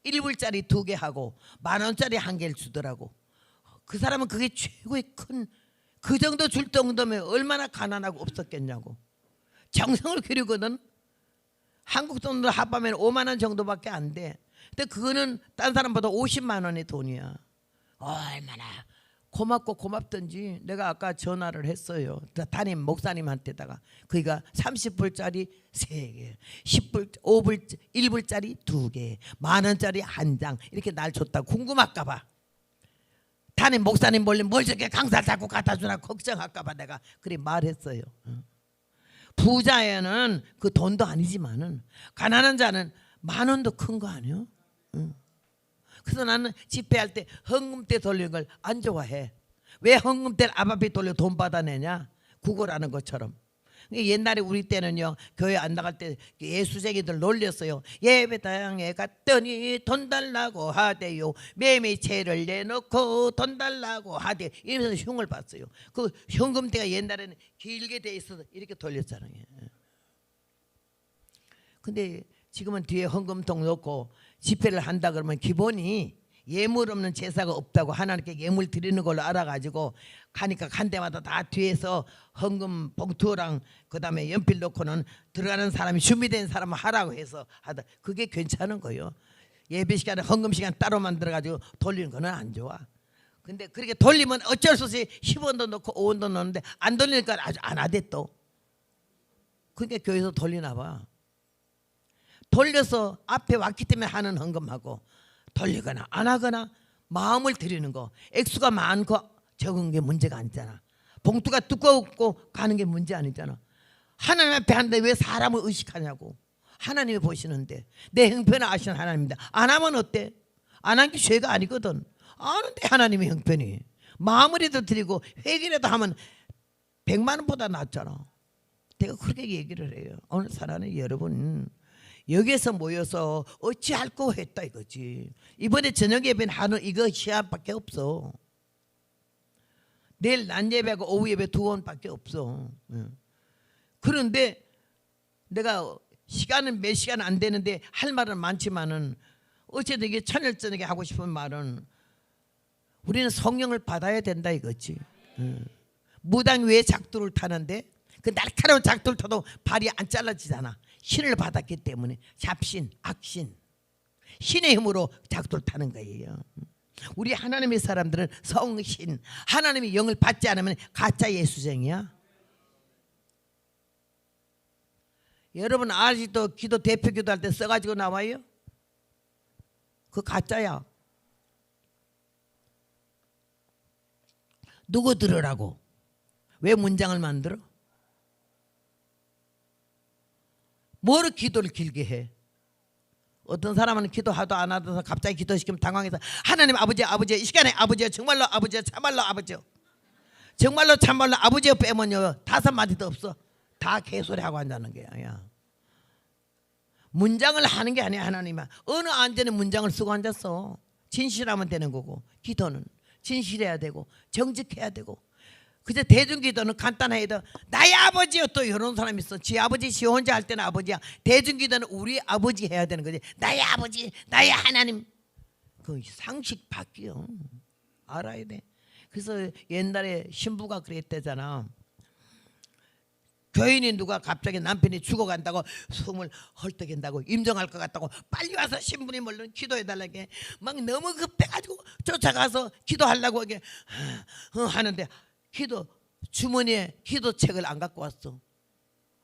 1불짜리 2개 하고 10,000원짜리 1개를 주더라고. 그 사람은 그게 최고의 큰, 그 정도 줄 정도면 얼마나 가난하고 없었겠냐고. 정성을 기르거든. 한국 돈으로 합하면 5만 원 정도밖에 안 돼. 근데 그거는 딴 사람보다 50만 원의 돈이야. 얼마나 고맙고 고맙던지. 내가 아까 전화를 했어요. 담임 목사님한테다가 그이가 30불짜리 3개, 10불, 5불, 1불짜리 2개, 10,000원짜리 1장 이렇게 날 줬다고. 궁금할까 봐. 담임 목사님 몰래 뭘 저렇게 강사 자꾸 갖다 주나 걱정할까 봐 내가 그래 말했어요. 부자에는 그 돈도 아니지만은 가난한 자는 10,000원도 큰 거 아니요? 그래서 나는 집회할 때 헌금대 돌리는 걸 안 좋아해. 왜 헌금대를 앞앞에 돌려 돈 받아내냐? 구걸하는 것처럼. 옛날에 우리 때는요, 교회 안 나갈 때 예수쟁이들 놀렸어요. 예배당에 갔더니 돈 달라고 하대요. 매매채를 내놓고 돈 달라고 하대. 이러면서 흉을 봤어요. 그 현금대가 옛날에는 길게 돼 있어서 이렇게 돌렸잖아요. 근데 지금은 뒤에 헌금통 놓고 집회를 한다 그러면 기본이 예물 없는 제사가 없다고 하나님께 예물 드리는 걸로 알아가지고 가니까 간 데마다 다 뒤에서 헌금 봉투랑 그다음에 연필 놓고는 들어가는 사람이 준비된 사람은 하라고 해서 하다. 그게 괜찮은 거예요. 예배 시간에 헌금 시간 따로 만들어가지고 돌리는 거는 안 좋아. 근데 그렇게 돌리면 어쩔 수 없이 10원도 넣고 5원도 넣는데 안 돌리니까 아주 안 하대 또. 그러니까 교회에서 돌리나 봐. 돌려서 앞에 왔기 때문에 하는 헌금하고 돌리거나 안 하거나 마음을 드리는 거, 액수가 많고 적은 게 문제가 아니잖아. 봉투가 두껍고 가는 게 문제 아니잖아. 하나님 앞에 하는데 왜 사람을 의식하냐고. 하나님이 보시는데 내 형편을 아시는 하나님입니다. 안 하면 어때? 안 한 게 죄가 아니거든. 아는데 하나님의 형편이. 마음이라도 드리고 회개라도 하면 100만 원보다 낫잖아. 내가 그렇게 얘기를 해요. 오늘 사랑하는 여러분, 여기에서 모여서 어찌할 거 했다 이거지. 이번에 저녁 예배는 하는 이거 시합밖에 없어. 내일 낮 예배하고 오후 예배 2번밖에 없어. 그런데 내가 시간은 몇 시간 안 되는데 할 말은 많지만은 어쨌든 이게 천일 저녁에 하고 싶은 말은 우리는 성령을 받아야 된다 이거지. 무당 왜 작두를 타는데 그 날카로운 작두를 타도 발이 안 잘라지잖아. 신을 받았기 때문에 잡신, 악신, 신의 힘으로 작두를 타는 거예요. 우리 하나님의 사람들은 성신, 하나님의 영을 받지 않으면 가짜 예수쟁이야. 여러분 아직도 기도 대표 기도할 때 써가지고 나와요? 그 가짜야. 누구 들으라고? 왜 문장을 만들어? 뭐를 기도를 길게 해? 어떤 사람은 기도하도 안 하던 갑자기 기도시키면 당황해서 하나님 아버지 이 시간에 아버지요 정말로 아버지요 참말로 아버지요 정말로 참말로 아버지요 빼면요 5마디도 없어. 다 개소리하고 앉아는 거야. 문장을 하는 게 아니야. 하나님아 어느 안전에 문장을 쓰고 앉았어. 진실하면 되는 거고 기도는 진실해야 되고 정직해야 되고. 그저 대중기도는 간단해도 나의 아버지요 또 이런 사람이 있어. 지 아버지 지 혼자 할 때는 아버지야. 대중기도는 우리 아버지 해야 되는 거지. 나의 아버지 나의 하나님. 그 상식 바뀌어. 알아야 돼. 그래서 옛날에 신부가 그랬대잖아. 교인이 누가 갑자기 남편이 죽어간다고 숨을 헐떡인다고 임종할 것 같다고 빨리 와서 신부님 얼른 기도해달라게 막 너무 급해가지고 쫓아가서 기도하려고 하게 하는데 기도 주머니에 기도책을 안 갖고 왔어.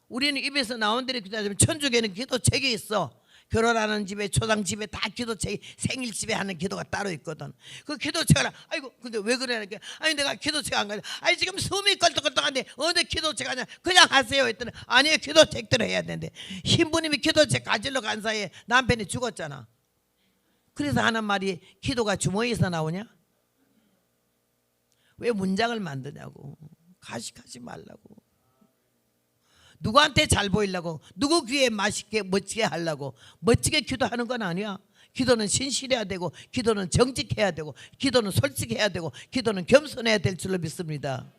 우리는 입에서 나온 대로 기도하지만 천주교는 기도책이 있어. 결혼하는 집에 초당 집에 다 기도책이 생일 집에 하는 기도가 따로 있거든. 그 기도책을 아이고 근데 왜 그러냐니까 아니 내가 기도책 안 가져. 아니 지금 숨이 껄떡껄떡한데 어디 기도책 하냐 그냥 하세요 했더니 아니요 기도책대로 해야 되는데 신부님이 기도책 가지러 간 사이에 남편이 죽었잖아. 그래서 하는 말이 기도가 주머니에서 나오냐? 왜 문장을 만드냐고. 가식하지 말라고. 누구한테 잘 보이려고 누구 귀에 맛있게 멋지게 하려고 멋지게 기도하는 건 아니야. 기도는 신실해야 되고 기도는 정직해야 되고 기도는 솔직해야 되고 기도는 겸손해야 될 줄로 믿습니다.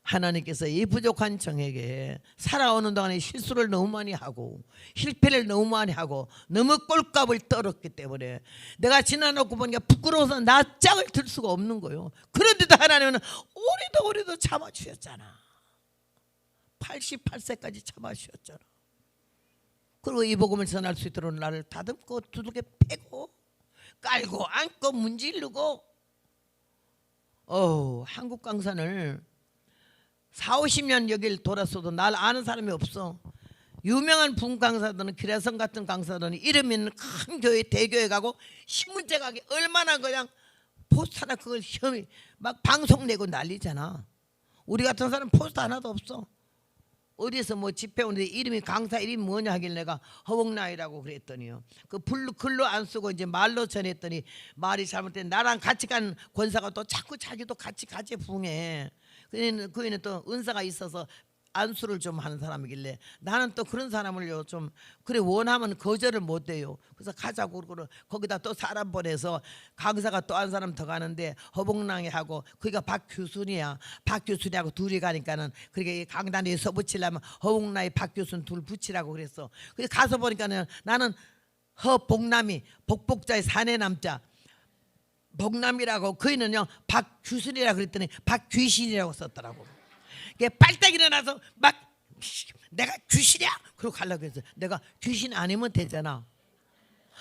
하나님께서 이 부족한 정에게 살아오는 동안에 실수를 너무 많이 하고 실패를 너무 많이 하고 너무 꼴값을 떨었기 때문에 내가 지나놓고 보니까 부끄러워서 낯짝을 들 수가 없는 거예요. 그런데도 하나님은 오래도 참아주셨잖아. 88세까지 참아주셨잖아. 그리고 이 복음을 전할 수 있도록 나를 다듬고 두들겨 패고 깔고 안고 문지르고 한국 강산을 40-50년 여길 돌았어도 날 아는 사람이 없어. 유명한 분강사들은 기라성 같은 강사들은 이름 있는 큰 교회 대교회 가고 신문제 가게 얼마나 그냥 포스터나 그걸 혐의 막 방송 내고 난리잖아. 우리 같은 사람은 포스터 하나도 없어. 어디서 뭐 집회 오는데 이름이 강사 이름이 뭐냐 하길래 내가 허벅나이라고 그랬더니요. 그 글로 안 쓰고 이제 말로 전했더니 말이 잘못된 나랑 같이 간 권사가 또 자꾸 자기도 같이 부응해. 그이는 또 은사가 있어서 안수를 좀 하는 사람이길래 나는 또 그런 사람을요 좀 그래 원하면 거절을 못 해요. 그래서 가자고 그러고 거기다 또 사람 보내서 강사가 또 한 사람 더 가는데 허봉랑이 하고 그기가 박규순이야. 박규순이하고 둘이 가니까는 그렇게 강단에 써붙이려면 허봉랑이 박규순 둘 붙이라고 그랬어. 그래서 가서 보니까는 나는 허복남이 복복자의 사내남자 복남이라고 그이는요 박규순이라고 그랬더니 박귀신이라고 썼더라고. 빨딱 일어나서 막 내가 귀신이야 그러고 가려고 해서 내가 귀신 아니면 되잖아.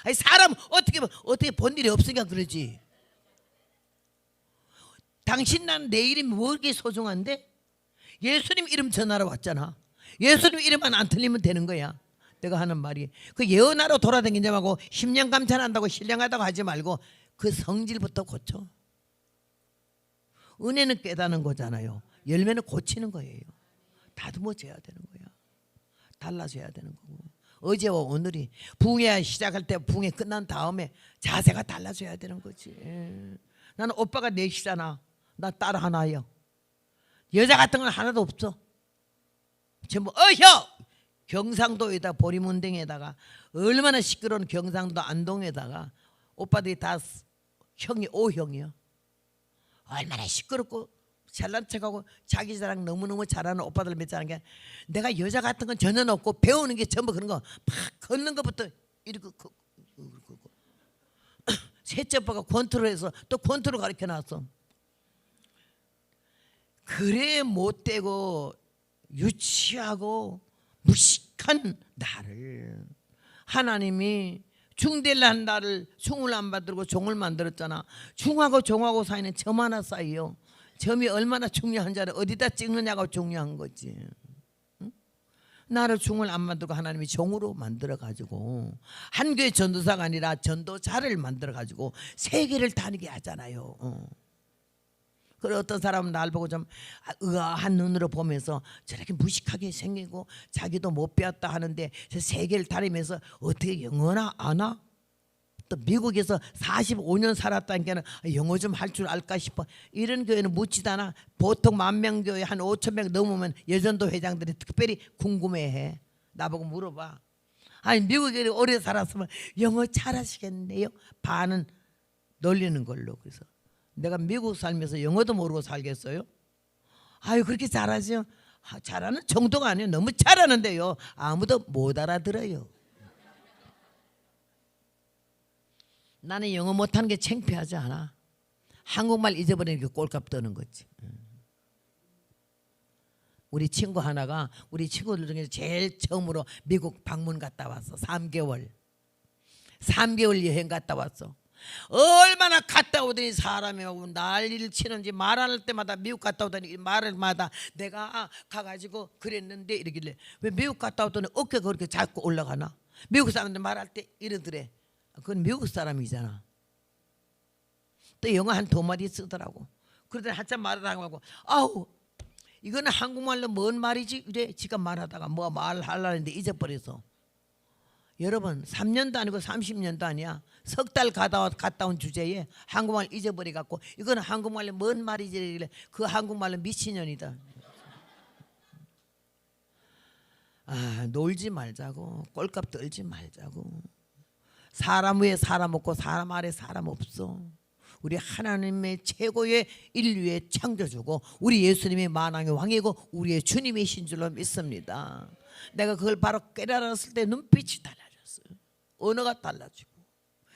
아니 사람 어떻게 본 일이 없으니까 그러지. 당신 난 내 이름이 뭐 그렇게 소중한데 예수님 이름 전하러 왔잖아. 예수님 이름만 안 틀리면 되는 거야. 내가 하는 말이 그 예언하러 돌아다니지 말고 10년 감찰한다고 신령하다고 하지 말고 그 성질부터 고쳐. 은혜는 깨닫는 거잖아요. 열매는 고치는 거예요. 다듬어져야 되는 거야. 달라져야 되는 거고. 어제와 오늘이 부흥회 시작할 때 부흥회 끝난 다음에 자세가 달라져야 되는 거지. 나는 오빠가 넷이잖아. 나 딸 하나요. 여자 같은 건 하나도 없어. 전부 경상도에다 보리문댕에다가 얼마나 시끄러운 경상도 안동에다가 오빠들이 다 형이 5형이야. 얼마나 시끄럽고 잘난 척하고 자기 자랑 너무너무 잘하는 오빠들 몇 자는 게 내가 여자 같은 건 전혀 없고 배우는 게 전부 그런 거 막 걷는 것부터 이렇게 셋째 오빠가 권투를 또 권투를 가르쳐 놨어. 그래 못되고 유치하고 무식한 나를 하나님이 중대한 나를 중을 안 만들고 종을 만들었잖아. 중하고 종하고 사이는 점 하나 사이요. 점이 얼마나 중요한지를 어디다 찍느냐가 중요한 거지. 응? 나를 중을 안 만들고 하나님이 종으로 만들어가지고 한 교회 전도사가 아니라 전도자를 만들어가지고 세계를 다니게 하잖아요. 그리고 어떤 사람은 날 보고 좀 의아한 눈으로 보면서 저렇게 무식하게 생기고 자기도 못 배웠다 하는데 세계를 다니면서 어떻게 영어나 아나? 또 미국에서 45년 살았다니까 영어 좀 할 줄 알까 싶어. 이런 교회는 묻지도 않아. 보통 10,000명 교회 한 5,000명 넘으면 여전도 회장들이 특별히 궁금해해. 나보고 물어봐. 아니 미국에 오래 살았으면 영어 잘하시겠네요. 반은 놀리는 걸로. 그래서 내가 미국 살면서 영어도 모르고 살겠어요? 아유 그렇게 잘하죠. 잘하는 정도가 아니에요. 너무 잘하는데요. 아무도 못 알아들어요. 나는 영어 못하는 게 창피하지 않아. 한국말 잊어버리는 게 꼴값 떠는 거지. 우리 친구 하나가 우리 친구들 중에 제일 처음으로 미국 방문 갔다 왔어. 3개월 여행 갔다 왔어. 얼마나 갔다 오더니 사람이 난리를 치는지 말할 때마다 미국 갔다 오더니 말을마다 내가 가가지고 그랬는데 이러길래 왜 미국 갔다 오더니 어깨가 그렇게 자꾸 올라가나? 미국 사람들 말할 때 이러더래. 그건 미국 사람이잖아. 또 영어 한 2마디 쓰더라고. 그러더니 한참 말하다가 하고 아우 이거는 한국말로 뭔 말이지? 이래 지가 말하다가 뭐 말하려는데 잊어버려서. 여러분 3년도 아니고 30년도 아니야. 석 달 갔다 온 주제에 한국말 잊어버려갖고 이거는 한국말로 뭔 말이지? 이래. 그 한국말로 미친년이다. 놀지 말자고. 꼴값 떨지 말자고. 사람 위에 사람 없고 사람 아래 사람 없어. 우리 하나님의 최고의 인류의 창조주고 우리 예수님이 만왕의 왕이고 우리의 주님이신 줄로 믿습니다. 내가 그걸 바로 깨달았을 때 눈빛이 달라졌어요. 언어가 달라지고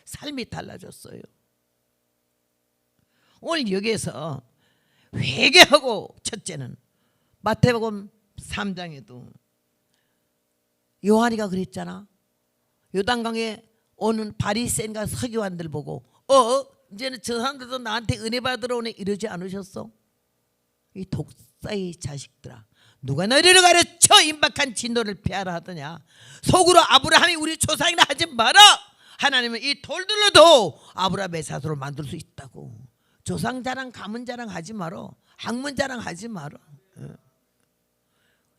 삶이 달라졌어요. 오늘 여기에서 회개하고 첫째는 마태복음 3장에도 요한이가 그랬잖아. 요단강에 오는 바리새인과 서기관들 보고 이제는 저 사람들도 나한테 은혜 받으러 오네 이러지 않으셨어? 이 독사의 자식들아, 누가 너희를 가르쳐 임박한 진노를 피하라 하더냐? 속으로 아브라함이 우리 조상이라 하지 마라. 하나님은 이 돌들로도 아브라함의 자손을 만들 수 있다고. 조상 자랑 가문 자랑 하지 마라. 학문 자랑 하지 마라.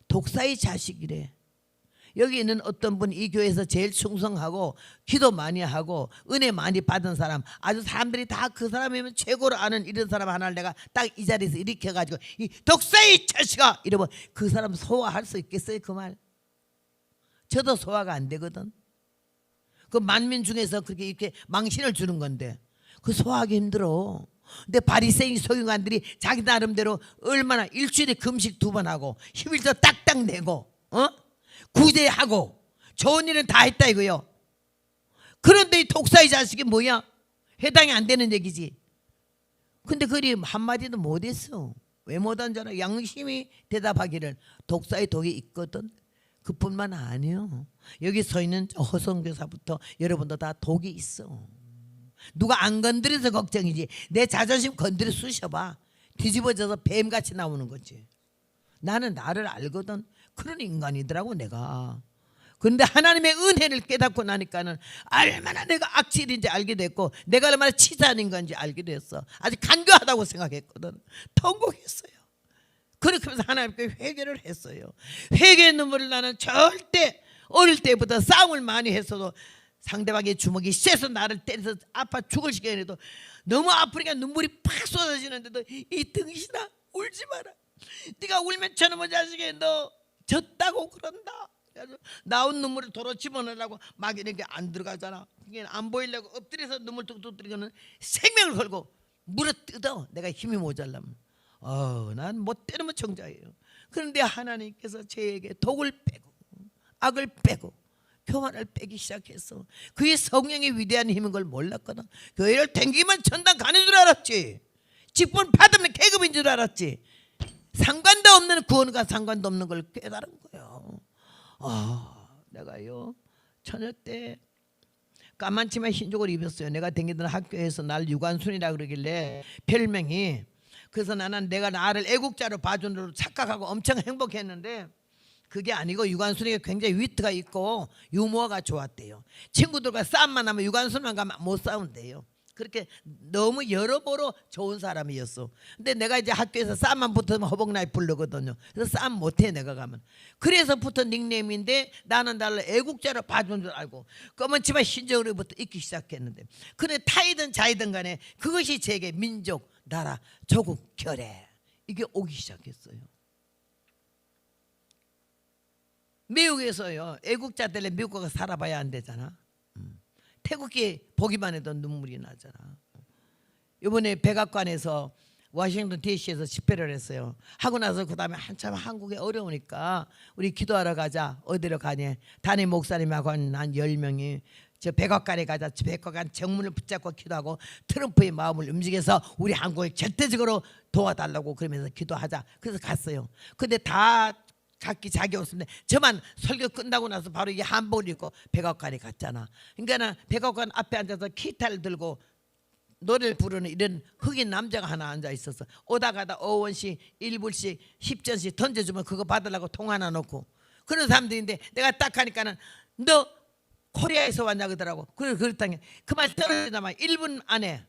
독사의 자식이래. 여기 있는 어떤 분 이 교회에서 제일 충성하고 기도 많이 하고 은혜 많이 받은 사람, 아주 사람들이 다 그 사람이면 최고로 아는 이런 사람 하나를 내가 딱 이 자리에서 일으켜가지고 이 독사의 자식아 이러면 그 사람 소화할 수 있겠어요? 그 말 저도 소화가 안 되거든. 그 만민 중에서 그렇게 이렇게 망신을 주는 건데 그 소화하기 힘들어. 근데 바리새인 서기관들이 자기 나름대로 얼마나 일주일에 금식 2번 하고 휴일도 딱딱 내고 구제하고 좋은 일은 다 했다 이거요. 그런데 이 독사의 자식이 뭐야? 해당이 안 되는 얘기지. 근데 그리 한마디도 못했어. 왜 못한 줄 알아? 양심이 대답하기를 독사의 독이 있거든. 그뿐만 아니요. 여기 서 있는 허성교사부터 여러분도 다 독이 있어. 누가 안 건드려서 걱정이지. 내 자존심 건드려 쑤셔봐. 뒤집어져서 뱀같이 나오는 거지. 나는 나를 알거든. 그런 인간이더라고 내가. 그런데 하나님의 은혜를 깨닫고 나니까는 얼마나 내가 악질인지 알게 됐고 내가 얼마나 치사한 인간인지 알게 됐어. 아주 간교하다고 생각했거든. 통곡했어요. 그렇게 하면서 하나님께 회개를 했어요. 회개의 눈물을 나는 절대 어릴 때부터 싸움을 많이 했어도 상대방의 주먹이 쎄서 나를 때려서 아파 죽을 시간에도 너무 아프니까 눈물이 팍 쏟아지는데도 이 등신아 울지 마라. 네가 울면 저놈의 자식이 너 졌다고 그런다. 나온 눈물을 도로 집어넣으려고 막 이렇게 안 들어가잖아. 이게 안 보이려고 엎드려서 눈물 뚝뚝 들이고는 생명을 걸고 물어 뜯어. 내가 힘이 모자라면. 난 못 때리면 정자예요. 그런데 하나님께서 저에게 독을 빼고 악을 빼고 교만을 빼기 시작했어. 그게 성령의 위대한 힘인 걸 몰랐거든. 교회를 댕기면 전당 가는 줄 알았지. 직분 받으면 계급인 줄 알았지. 상관도 없는 구원과 상관도 없는 걸 깨달은 거예요. 내가요 처녀 때 까만 치마 흰족을 입었어요. 내가 다니던 학교에서 날 유관순이라 그러길래 별명이. 그래서 나는 내가 나를 애국자로 봐준 대로 착각하고 엄청 행복했는데 그게 아니고 유관순이가 굉장히 위트가 있고 유머가 좋았대요. 친구들과 싸움만 하면 유관순만 가면 못 싸운대요. 그렇게 너무 여러모로 좋은 사람이었어. 근데 내가 이제 학교에서 싸움만 붙으면 허벅나이 부르거든요. 그래서 싸움 못해 내가 가면. 그래서 붙은 닉네임인데 나는 나를 애국자로 봐준 줄 알고 검은 치마 흰저고리부터 입기 시작했는데 그래 타이든 자이든 간에 그것이 제게 민족, 나라, 조국, 결애 이게 오기 시작했어요. 미국에서요 애국자들의 미국 가서 살아봐야 안 되잖아. 태국에 보기만 해도 눈물이 나잖아. 이번에 백악관에서 워싱턴 DC에서 집회를 했어요. 하고 나서 그 다음에 한참 한국이 어려우니까 우리 기도하러 가자. 어디로 가냐. 담임 목사님하고 한 10명이 저 백악관에 가자. 백악관 정문을 붙잡고 기도하고 트럼프의 마음을 움직여서 우리 한국을 절대적으로 도와달라고 그러면서 기도하자. 그래서 갔어요. 근데 다 각기 자기 옷인데 저만 설교 끝나고 나서 바로 이 한복을 입고 백악관에 갔잖아. 그러니까 백악관 앞에 앉아서 기타를 들고 노래를 부르는 이런 흑인 남자가 하나 앉아 있었어. 오다 가다 5원씩 1불씩 10전씩 던져주면 그거 받으려고 통 하나 놓고 그런 사람들인데 내가 딱 하니까는 너 코리아에서 왔냐 그러더라고. 그랬더니 그 말 떨어지자마자 1분 안에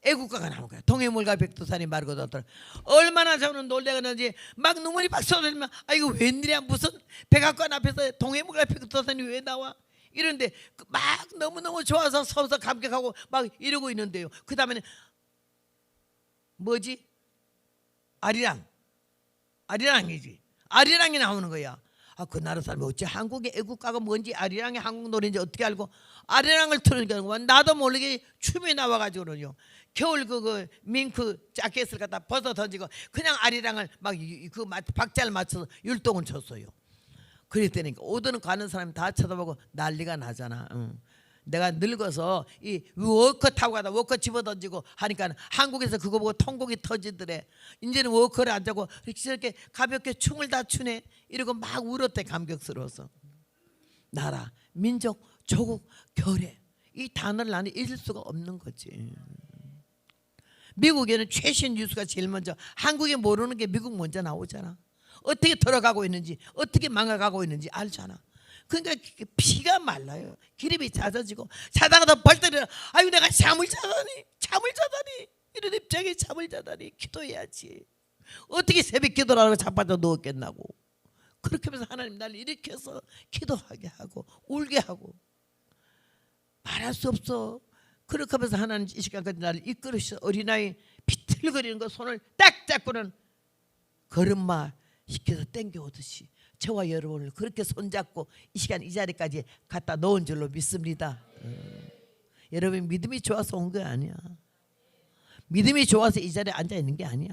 애국가가 나온 거야. 동해물과 백두산이 마르고 돋더라. 얼마나 저는 놀래가는지 막 눈물이 막 쏟아지면 아 이거 웬일이야 무슨 백악관 앞에서 동해물과 백두산이 왜 나와? 이런데 막 너무너무 좋아서 서서 감격하고 막 이러고 있는데요. 그 다음에는 뭐지? 아리랑이지. 아리랑이 나오는 거야. 아, 그 나라 사람이 어째 한국의 애국가가 뭔지 아리랑이 한국 노래인지 어떻게 알고 아리랑을 틀으니까 나도 모르게 춤이 나와가지고는요. 겨울 그 밍크 자켓을 갖다 벗어 던지고 그냥 아리랑을 막 그 박자를 맞춰서 율동을 쳤어요. 그랬더니 오드는 가는 사람이 다 쳐다보고 난리가 나잖아. 내가 늙어서 이 워커 타고 가다 워커 집어던지고 하니까 한국에서 그거 보고 통곡이 터지더래. 이제는 워커를 안 자고 이렇게 가볍게 춤을 다 추네. 이러고 막 울었대. 감격스러워서. 나라, 민족, 조국, 교례 이 단어를 나는 잊을 수가 없는 거지. 미국에는 최신 뉴스가 제일 먼저 한국에 모르는 게 미국 먼저 나오잖아. 어떻게 돌아가고 있는지 어떻게 망해가고 있는지 알잖아. 그러니까 피가 말라요. 기름이 잦아지고 자다가 더 벌떡 아유 내가 잠을 자다니 이런 입장에 잠을 자다니 기도해야지. 어떻게 새벽 기도라고 자빠져 누웠겠나고. 그렇게 하면서 하나님 나를 일으켜서 기도하게 하고 울게 하고 말할 수 없어. 그렇게 하면서 하나님 이 시간까지 나를 이끌으셔. 어린아이 비틀거리는 거 손을 딱 잡고는 걸음마 시켜서 땡겨오듯이 저와 여러분을 그렇게 손잡고 이 시간 이 자리까지 갖다 놓은 줄로 믿습니다. 여러분 믿음이 좋아서 온 게 아니야. 믿음이 좋아서 이 자리에 앉아 있는 게 아니야.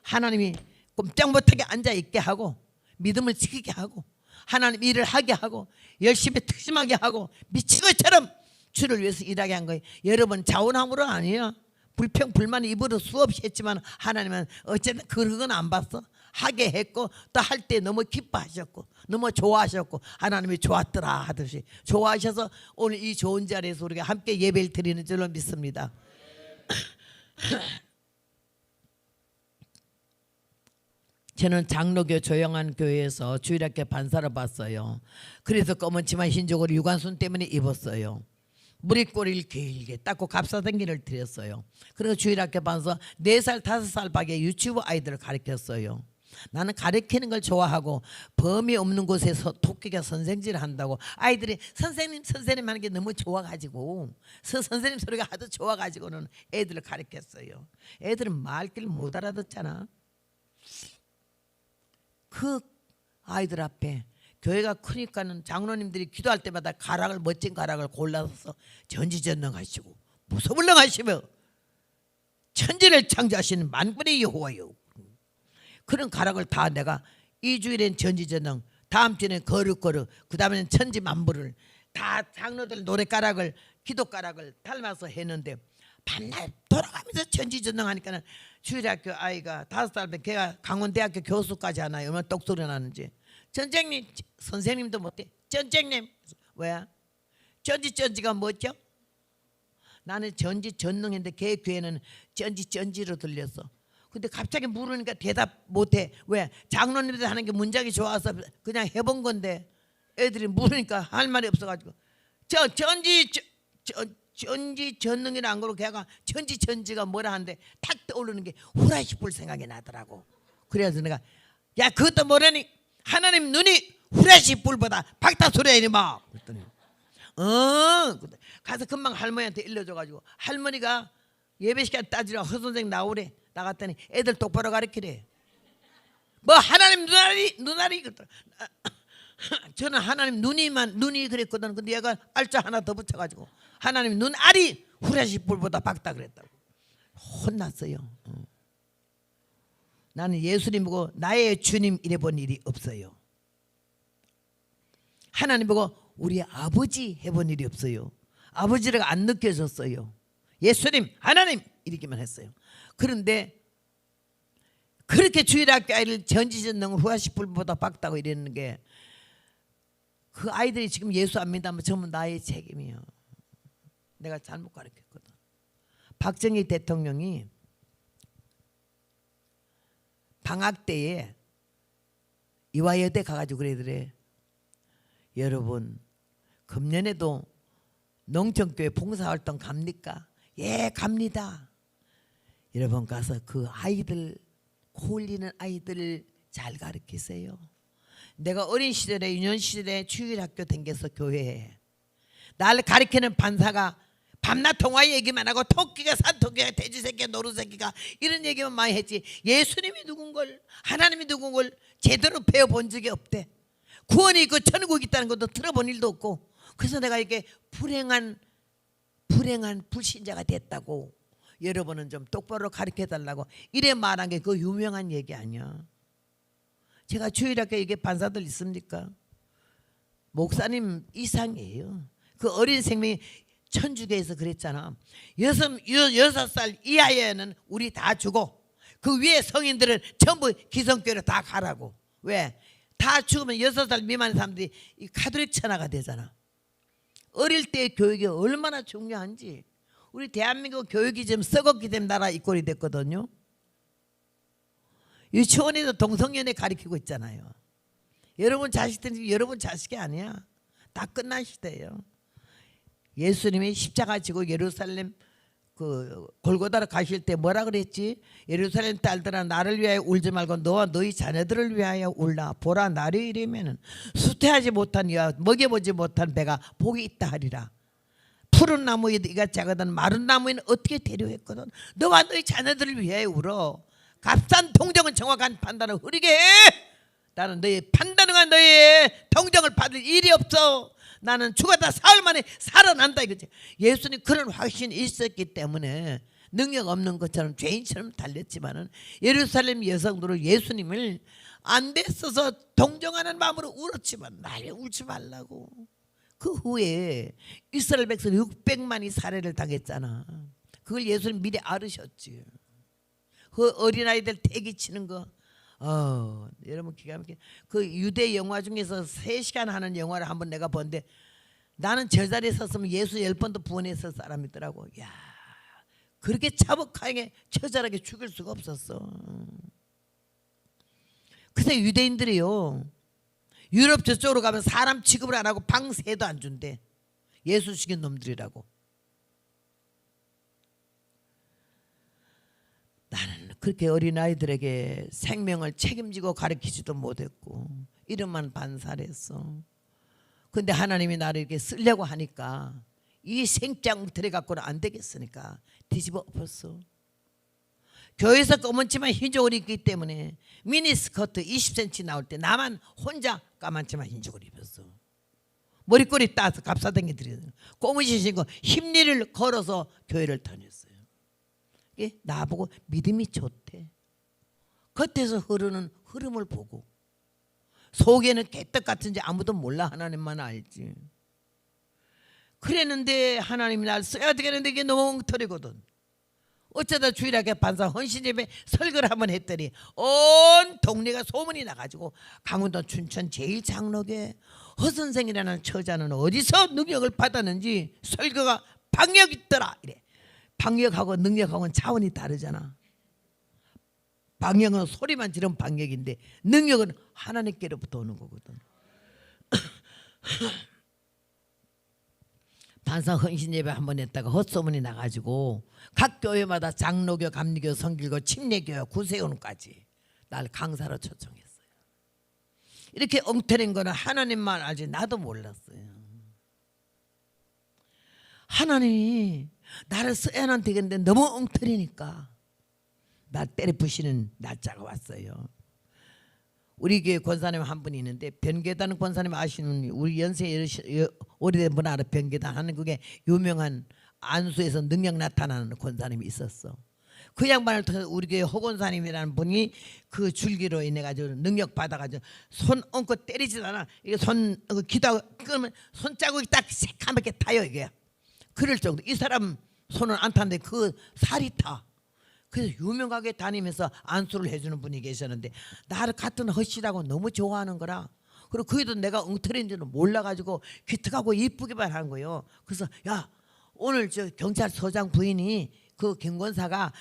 하나님이 꼼짝 못하게 앉아 있게 하고 믿음을 지키게 하고 하나님 일을 하게 하고 열심히 특심하게 하고 미친 것처럼 주를 위해서 일하게 한 거예요. 여러분 자원함으로 아니야. 불평 불만 입으로 수없이 했지만 하나님은 어쨌든 그런 안 봤어. 하게 했고 또 할 때 너무 기뻐하셨고 너무 좋아하셨고 하나님이 좋았더라 하듯이 좋아하셔서 오늘 이 좋은 자리에서 우리가 함께 예배를 드리는 줄로 믿습니다. 저는 장로교 조영한 교회에서 주일학교 반사를 봤어요. 그래서 검은 치마 흰족을 유관순 때문에 입었어요. 무리꼬리를 길게 닦고 갑사등기를 드렸어요. 그리고 주일학교 반사 4살 5살 밖에 유치부 아이들을 가르쳤어요. 나는 가르치는 걸 좋아하고 범위 없는 곳에서 토끼가 선생질을 한다고 아이들이 선생님 하는 게 너무 좋아가지고 선생님 소리가 하도 좋아가지고는 애들을 가르쳤어요. 애들은 말귀를 못 알아듣잖아. 그 아이들 앞에 교회가 크니까는 장로님들이 기도할 때마다 가락을 멋진 가락을 골라서 전지전능하시고 무소불능하시며 천지를 창조하시는 만군의 여호와요. 그런 가락을 다 내가 이 주일엔 전지전능, 다음 주에는 거룩거룩, 그 다음에는 천지만물을 다 장로들 노래가락을 기도가락을 닮아서 했는데 밤날 돌아가면서 전지전능하니까는 주일학교 아이가 5살 걔가 강원대학교 교수까지 하나요. 얼마나 똑소리 나는지. 전쟁님 선생님도 못해. 전쟁님 왜? 전지전지가 뭐죠? 나는 전지전능인데 걔 귀에는 전지전지로 들렸어. 근데 갑자기 물으니까 대답 못해. 왜? 장로님들 하는 게 문장이 좋아서 그냥 해본 건데 애들이 물으니까 할 말이 없어가지고 전지전능이라 안 그러고 걔가 전지전지가 뭐라 하는데 탁 떠오르는 게 후라시 불 생각이 나더라고. 그래서 내가 야 그것도 뭐라니 하나님 눈이 후라시 불보다 박다소리야 이놈아. 그랬더니 가서 금방 할머니한테 일러줘가지고 할머니가 예배 시간 따지러 허 선생 나오래. 나갔더니 애들 똑바로 가르치래. 뭐 하나님 눈알이 그랬더라. 저는 하나님 눈이 그랬거든. 근데 얘가 알짜 하나 더 붙여가지고 하나님 눈알이 후레시 불보다 밝다 그랬다고 혼났어요. 나는 예수님 보고 나의 주님 이래 본 일이 없어요. 하나님 보고 우리 아버지 해본 일이 없어요. 아버지가 안 느껴졌어요. 예수님 하나님 이렇게만 했어요. 그런데 그렇게 주일학교 아이를 전지전능 후레시 불보다 밝다고 이랬는 게 그 아이들이 지금 예수 안 믿으면 전부 나의 책임이에요. 내가 잘못 가르쳤거든. 박정희 대통령이 방학 때에 이화여대 가가지고 그러더래. 여러분 금년에도 농촌교회 봉사활동 갑니까? 예 갑니다. 여러분 가서 그 아이들 코 흘리는 아이들을 잘 가르치세요. 내가 어린 시절에 유년 시절에 주일학교 댕겨서 교회에 나를 가르치는 반사가 밤낮 통화 얘기만 하고 토끼가 산토끼가 돼지새끼가 노루새끼가 이런 얘기만 많이 했지 예수님이 누군걸 하나님이 누군걸 제대로 배워본 적이 없대. 구원이 있고 천국이 있다는 것도 들어본 일도 없고 그래서 내가 이렇게 불행한 불신자가 됐다고 여러분은 좀 똑바로 가르쳐달라고 이래 말한 게 그 유명한 얘기 아니야. 제가 주일학교 이게 반사들 있습니까? 목사님 이상이에요. 그 어린 생명이 천주교에서 그랬잖아. 6살 이하에는 우리 다 주고 그 위에 성인들은 전부 기성교회로 다 가라고. 왜? 다 죽으면 6살 미만의 사람들이 이 가톨릭 천하가 되잖아. 어릴 때의 교육이 얼마나 중요한지. 우리 대한민국 교육이 지금 썩었기 때문에 나라 이 꼴이 됐거든요. 유치원에도 동성연애 가르치고 있잖아요. 여러분 자식들이 여러분 자식이 아니야. 다 끝난 시대예요. 예수님이 십자가 지고 예루살렘 그 골고다로 가실 때 뭐라 그랬지? 예루살렘 딸들아 나를 위하여 울지 말고 너와 너희 자녀들을 위하여 울라. 보라 날이 이르면은 수태하지 못한 이와 먹여보지 못한 배가 복이 있다 하리라. 푸른 나무에 이가 작거든 마른 나무에는 어떻게 대류했거든. 너와 너희 자녀들을 위하여 울어. 값싼 동정은 정확한 판단을 흐리게 해. 나는 너의 판단과 너의 동정을 받을 일이 없어. 나는 죽었다 사흘 만에 살아난다 이거지. 예수님 그런 확신이 있었기 때문에 능력 없는 것처럼 죄인처럼 달렸지만은 예루살렘 여성들은 예수님을 안 됐어서 동정하는 마음으로 울었지만 나를 울지 말라고. 그 후에 이스라엘 백성 600만이 살해를 당했잖아. 그걸 예수님 미리 알으셨지. 그 어린아이들 태기 치는 거 여러분 기가 막히게 그 유대 영화 중에서 3시간 하는 영화를 한번 내가 본데 나는 저 자리에 섰으면 예수 10번도 부원했을 사람이더라고. 야 그렇게 차복하게 처절하게 죽일 수가 없었어. 그래서 유대인들이요 유럽 저쪽으로 가면 사람 취급을 안 하고 방세도 안 준대. 예수 죽인 놈들이라고. 나는 그렇게 어린아이들에게 생명을 책임지고 가르치지도 못했고 이름만 반살했어. 근데 하나님이 나를 이렇게 쓰려고 하니까 이 생장 들여 갖고는 안 되겠으니까 뒤집어 엎었어. 교회에서 검은 치마 흰쪽을 입기 때문에 미니스커트 20cm 나올 때 나만 혼자 까만 치마 흰쪽을 입었어. 머리꼬리 따서 갑사댕이 들여 꼬무시 신고 힘리를 걸어서 교회를 다녔어요. 나보고 믿음이 좋대. 겉에서 흐르는 흐름을 보고 속에는 개떡 같은지 아무도 몰라. 하나님만 알지. 그랬는데 하나님이 날 써야 되겠는데 이게 너무 엉터리거든. 어쩌다 주일학교 반사 헌신예배 설교를 한번 했더니 온 동네가 소문이 나가지고 강원도 춘천 제1장로교회 허선생이라는 처자는 어디서 능력을 받았는지 설교가 방역 있더라 이래. 방역하고 능력하고는 차원이 다르잖아. 방역은 소리만 지르면 방역인데 능력은 하나님께로부터 오는 거거든. 반사 헌신 예배 한번 했다가 헛소문이 나가지고 각 교회마다 장로교, 감리교, 성길교, 침례교, 구세훈까지 날 강사로 초청했어요. 이렇게 엉터리인 거는 하나님만 알지 나도 몰랐어요. 하나님이 나를 써야는 되겠는데 너무 엉터리니까 나 때려 부시는 날짜가 왔어요. 우리 교회 권사님 한 분이 있는데 변계단 권사님 아시는 우리 연세 오래된 분 알아. 변계단 하는 그게 유명한 안수에서 능력 나타나는 권사님이 있었어. 그 양반을 통해서 우리 교회 허권사님이라는 분이 그 줄기로 인해 가지고 능력 받아가지고 손 얹고 때리지도 않아. 이게 손 기도하고 그러면 손자국이 딱 새카맣게 타요 이게. 그럴 정도. 이 사람 손은 안 타는데 그 살이 타. 그래서 유명하게 다니면서 안수를 해주는 분이 계셨는데 나를 같은 헛이라고 너무 좋아하는 거라. 그리고 그게도 내가 엉터리인 줄은 몰라가지고 기특하고 이쁘기만 하는 거예요. 그래서 야 오늘 저 경찰서장 부인이 그 경권사가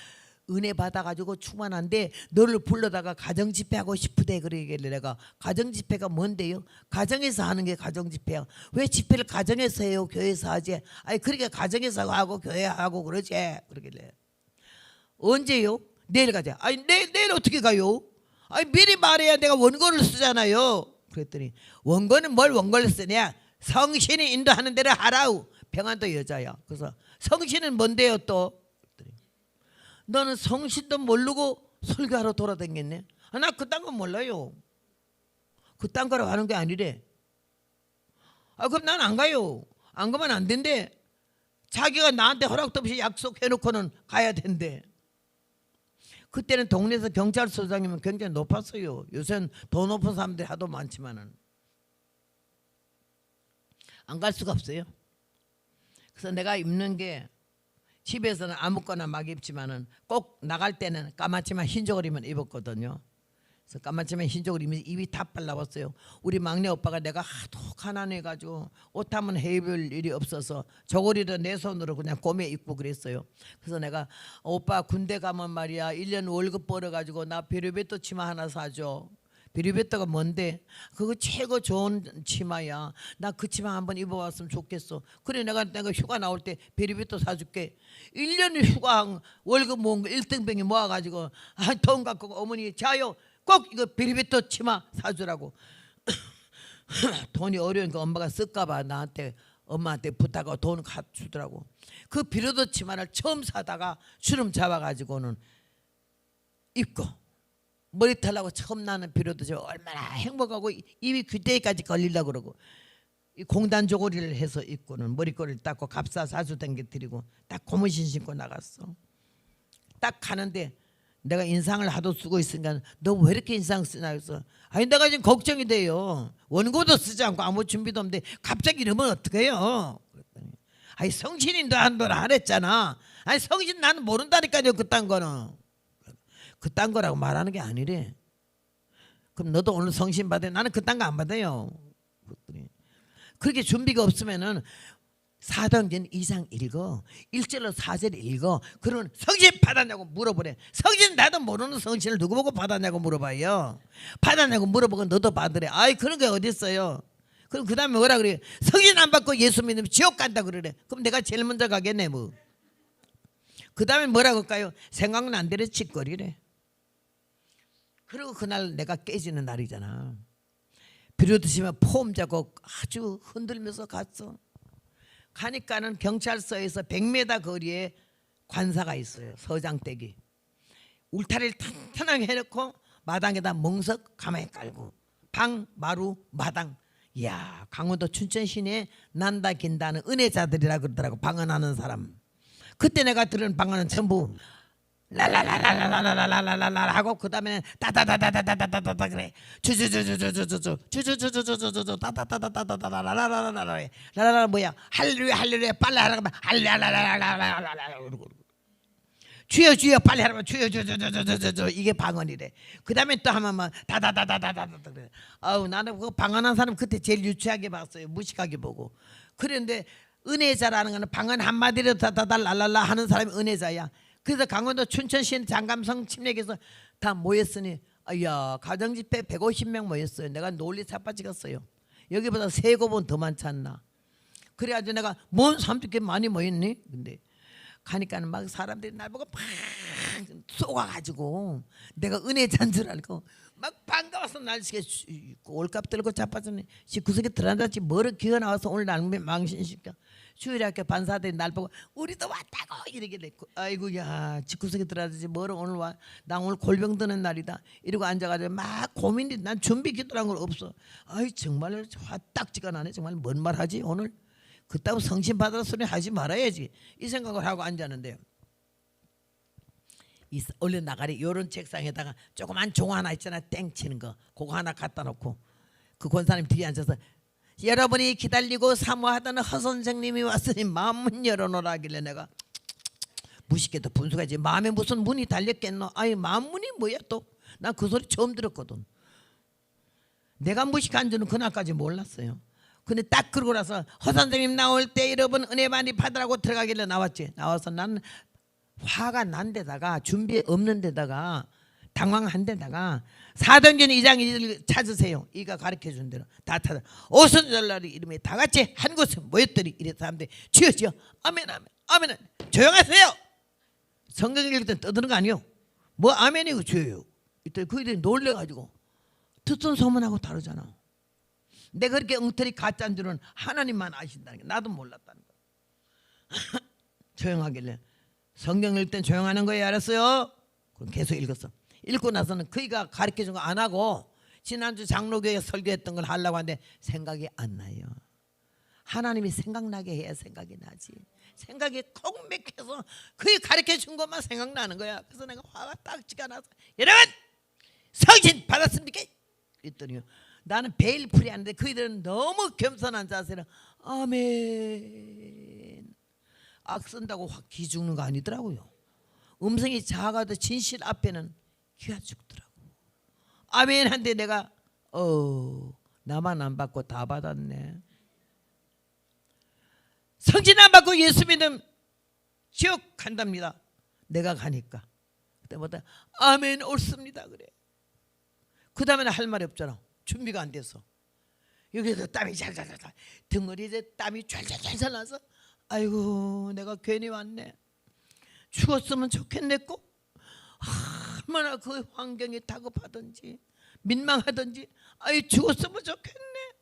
은혜 받아가지고 충만한데 너를 불러다가 가정집회하고 싶으대. 그러길래 내가 가정집회가 뭔데요? 가정에서 하는 게 가정집회야. 왜 집회를 가정에서 해요? 교회에서 하지? 아니 그러니까 가정에서 하고 교회 하고 그러지. 그러길래 언제요? 내일 가자. 아니 내일 어떻게 가요? 아니 미리 말해야 내가 원고를 쓰잖아요. 그랬더니 원고는 뭘 원고를 쓰냐? 성신이 인도하는 대로 하라우. 평안도 여자야. 그래서 성신은 뭔데요 또? 너는 성신도 모르고 설교하러 돌아다녔네. 나 그딴 건 몰라요. 그딴 거로 가는 게 아니래. 그럼 난 안 가요. 안 가면 안 된대. 자기가 나한테 허락도 없이 약속해놓고는 가야 된대. 그때는 동네에서 경찰서장이면 굉장히 높았어요. 요새는 더 높은 사람들이 하도 많지만은 안 갈 수가 없어요. 그래서 내가 입는 게 집에서는 아무거나 막 입지만은 꼭 나갈 때는 까맣지만 흰저고리만 입었거든요. 그래서 까맣지만 흰저고리 입이 다 빨라봤어요. 우리 막내 오빠가 내가 하도 가난해가지고 옷 한번 해입을 일이 없어서 저고리를 내 손으로 그냥 꼬매 입고 그랬어요. 그래서 내가 오빠 군대 가면 말이야 1년 월급 벌어가지고 나 베르베토 치마 하나 사줘. 베르베토가 뭔데? 그거 최고 좋은 치마야. 나 그 치마 한번 입어봤으면 좋겠어. 그래 내가 휴가 나올 때 베르베토 사줄게. 1년 휴가 월급 모은 거 1등병이 모아가지고 돈 갖고 어머니 자요 꼭 이거 베르베토 치마 사주라고. 돈이 어려우니까 엄마가 쓸까봐 나한테 엄마한테 부탁하고 돈 주더라고. 그 베르베토 치마를 처음 사다가 주름 잡아가지고는 입고 머리 털라고 처음 나는 비료도 얼마나 행복하고 입이 귀때기까지 걸리려고 그러고 이 공단 조거리를 해서 입고는 머리꼬리를 닦고 갑사 사주 댕겨드리고 딱 고무신 신고 나갔어. 딱 가는데 내가 인상을 하도 쓰고 있으니까 너 왜 이렇게 인상 쓰냐 그래서 아니 내가 지금 걱정이 돼요. 원고도 쓰지 않고 아무 준비도 없는데 갑자기 이러면 어떡해요. 그랬더니 아니 성신이 너한도라 하랬잖아. 아니 성신 나는 모른다니까요. 그딴 거는. 그딴 거라고 말하는 게 아니래. 그럼 너도 오늘 성신 받아요? 나는 그딴 거 안 받아요. 그렇게 준비가 없으면은 사도행전 2장 읽어. 1절로 4절 읽어. 그러면 성신 받았냐고 물어보래. 성신 나도 모르는 성신을 누구 보고 받았냐고 물어봐요. 받았냐고 물어보고 너도 받으래. 아이 그런 게 어디 있어요. 그럼 그 다음에 뭐라 그래. 성신 안 받고 예수 믿으면 지옥 간다 그러래. 그럼 내가 제일 먼저 가겠네 뭐. 그 다음에 뭐라고 할까요? 생각은 안 되래 짓거리래. 그리고 그날 내가 깨지는 날이잖아. 비료 드시면 폼 잡고 아주 흔들면서 갔어. 가니까는 경찰서에서 100m 거리에 관사가 있어요. 서장댁이. 울타리를 튼튼하게 해놓고 마당에다 멍석 가만히 깔고 방, 마루, 마당. 이야 강원도 춘천 시내에 난다 긴다는 은혜자들이라 그러더라고. 방언하는 사람. 그때 내가 들은 방언은 전부 라라라라라라라라라라 하고 그 다음에 따다다다다다다다다 그래 주주주주주주주주주주주주주주주 따다다다다다다라라라라라 라라라 뭐야 할렐루야 할렐루야 빨리 하라고 할렐루야라라라라라라 주여 주여 빨리 하라고 주여 주주주주주주 이게 방언이래. 그 다음에 또 하면 막 다다다다다다다 그래. 아우 나는 그 방언한 사람 그때 제일 유치하게 봤어요. 무식하게 보고. 그런데 은혜자라는 거는 방언 한마디로 다다다 랄랄라 하는 사람이 은혜자야. 그래서 강원도 춘천시 장감성 침례에서 다 모였으니 아야 가정집회 150명 모였어요. 내가 논리 사빠지겠어요. 여기보다 3-4번 더 많지 않나. 그래가지고 내가 뭔 사람들이 이렇게 많이 모였니? 근데 가니까는 막 사람들이 날 보고 팍 쏘가가지고 내가 은혜자인 줄 알고 막 반가워서 날 올값 들고 자빠졌네. 구석에 들어앉았지 뭐를 기어 나와서 오늘 날 망신시켜. 주일학교 반사들이 날 보고 우리도 왔다고 이러길래 아이고 야 집구석에 들어가지 뭐를 오늘 와 나 오늘 골병 드는 날이다 이러고 앉아가지고 막 고민이 난 준비 기도란 건 없어. 아이 정말 화딱지가 나네. 정말 뭔 말하지 오늘 그따위 성신 받아라 소리 하지 말아야지 이 생각을 하고 앉았는데요. 이 얼른 나가리 요런 책상에다가 조그만 종 하나 있잖아 땡치는 거 그거 하나 갖다 놓고 그 권사님 뒤에 앉아서 여러분이 기다리고 사모하던 허 선생님이 왔으니 마음문 열어놓으라 하길래 내가 무식해도 분수가지 마음에 무슨 문이 달렸겠노. 아이 마음문이 뭐야 또. 난 그 소리 처음 들었거든. 내가 무식한 줄은 그날까지 몰랐어요. 근데 딱 그러고 나서 허 선생님 나올 때 여러분 은혜 많이 받으라고 들어가길래 나왔지. 나와서 나는 화가 난 데다가 준비 없는 데다가 당황한 데다가 사도행전 2장 2절 찾으세요. 이가 가르쳐준 대로 다 찾아. 오순절날이 이름에 다 같이 한 곳에 모였더니 이래 사람들이 주여 주여 아멘 아멘 아멘. 조용하세요. 성경 읽을 땐 떠드는 거 아니요. 뭐 아멘이고 주여요. 이때 그들이 놀래가지고 듣던 소문하고 다르잖아. 내가 그렇게 엉터리 가짜인 줄은 하나님만 아신다는 게 나도 몰랐다는 거. 조용하길래 성경 읽을 땐 조용하는 거예요. 알았어요? 그럼 계속 읽었어. 읽고 나서는 그이가 가르쳐준 거 안 하고 지난주 장로교회 설교했던 걸 하려고 하는데 생각이 안 나요. 하나님이 생각나게 해야 생각이 나지. 생각이 콕 맥혀서 그이 가르쳐준 것만 생각나는 거야. 그래서 내가 화가 딱지가 나서 여러분 성신 받았습니까? 그랬더니 나는 베일풀이 하는데 그이들은 너무 겸손한 자세로 아멘 악 쓴다고 확 기죽는 거 아니더라고요. 음성이 작아도 진실 앞에는 기가 죽더라고. 아멘 한데 내가 나만 안 받고 다 받았네. 성진 안 받고 예수 믿음 지옥 간답니다. 내가 가니까 그때마다 아멘 옳습니다 그래. 그 다음에는 할 말이 없잖아. 준비가 안 돼서 여기서 땀이 잘잘잘 등허리에 땀이 잘잘잘 나서 아이고 내가 괜히 왔네. 죽었으면 좋겠네고 얼마나 그 환경이 다급하든지 민망하든지 아이 죽었으면 좋겠네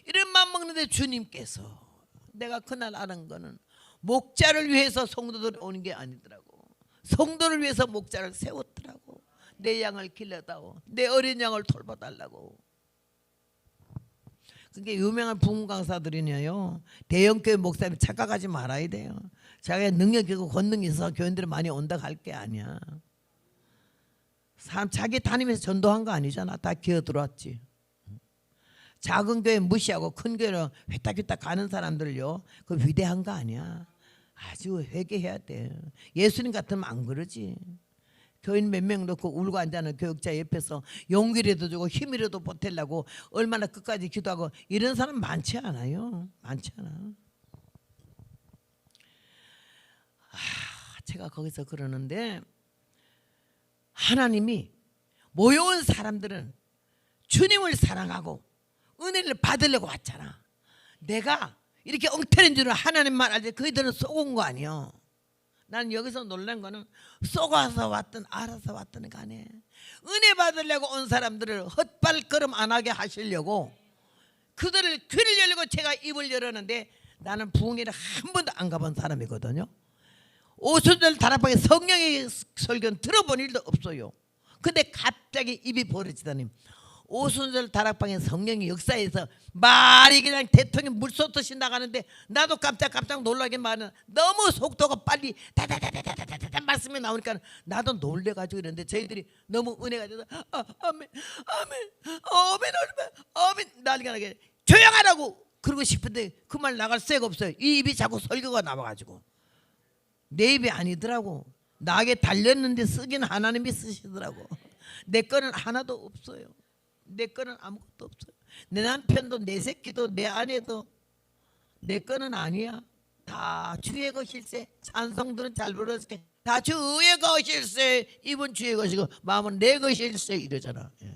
이런 마음 먹는데 주님께서 내가 그날 아는 거는 목자를 위해서 성도들 오는 게 아니더라고. 성도를 위해서 목자를 세웠더라고. 내 양을 길러다오. 내 어린 양을 돌봐달라고. 그게 유명한 부흥 강사들이냐요. 대형교회 목사님 착각하지 말아야 돼요. 자기가 능력이 있고 권능이 있어서 교인들이 많이 온다 할 게 아니야. 사람 자기 다니면서 전도한 거 아니잖아. 다 기어 들어왔지. 작은 교회 무시하고 큰 교회로 휘딱휘딱 가는 사람들요. 그 위대한 거 아니야. 아주 회개해야 돼. 예수님 같으면 안 그러지. 교인 몇 명 넣고 울고 앉아는 교육자 옆에서 용기라도 주고 힘이라도 보태려고 얼마나 끝까지 기도하고 이런 사람 많지 않아요. 많지 않아. 제가 거기서 그러는데 하나님이 모여온 사람들은 주님을 사랑하고 은혜를 받으려고 왔잖아. 내가 이렇게 엉터리인 줄은 하나님만 알지 그들은 쏘은 거 아니야. 난 여기서 놀란 거는 쏘아서 왔든 알아서 왔든 간에 은혜 받으려고 온 사람들을 헛발걸음 안 하게 하시려고 그들을 귀를 열고 제가 입을 열었는데 나는 부흥회를 한 번도 안 가본 사람이거든요. 오순절 다락방에 성령의 설교는 들어본 일도 없어요. 근데 갑자기 입이 벌어지더니 오순절 다락방에 성령의 역사에서 말이 그냥 대통령 물 쏟듯이 나가는데 나도 깜짝 놀라게 말은 너무 속도가 빨리 다다다다다다다 말씀이 나오니까 나도 놀래가지고 이랬는데 저희들이 너무 은혜가 돼서 아멘 아멘 아멘 아멘 난리가 나게 조용하라고 그러고 싶은데 그 말 나갈 새가 없어요. 이 입이 자꾸 설교가 나와가지고 내 입이 아니더라고. 나에게 달렸는데 쓰긴 하나님이 쓰시더라고. 내 거는 하나도 없어요. 내 거는 아무것도 없어요. 내 남편도 내 새끼도 내 아내도 내 거는 아니야. 다 주의 것일세. 찬송들은 잘 불렀을게. 다 주의 것일세. 입은 주의 것이고 마음은 내 것일세 이러잖아. 예.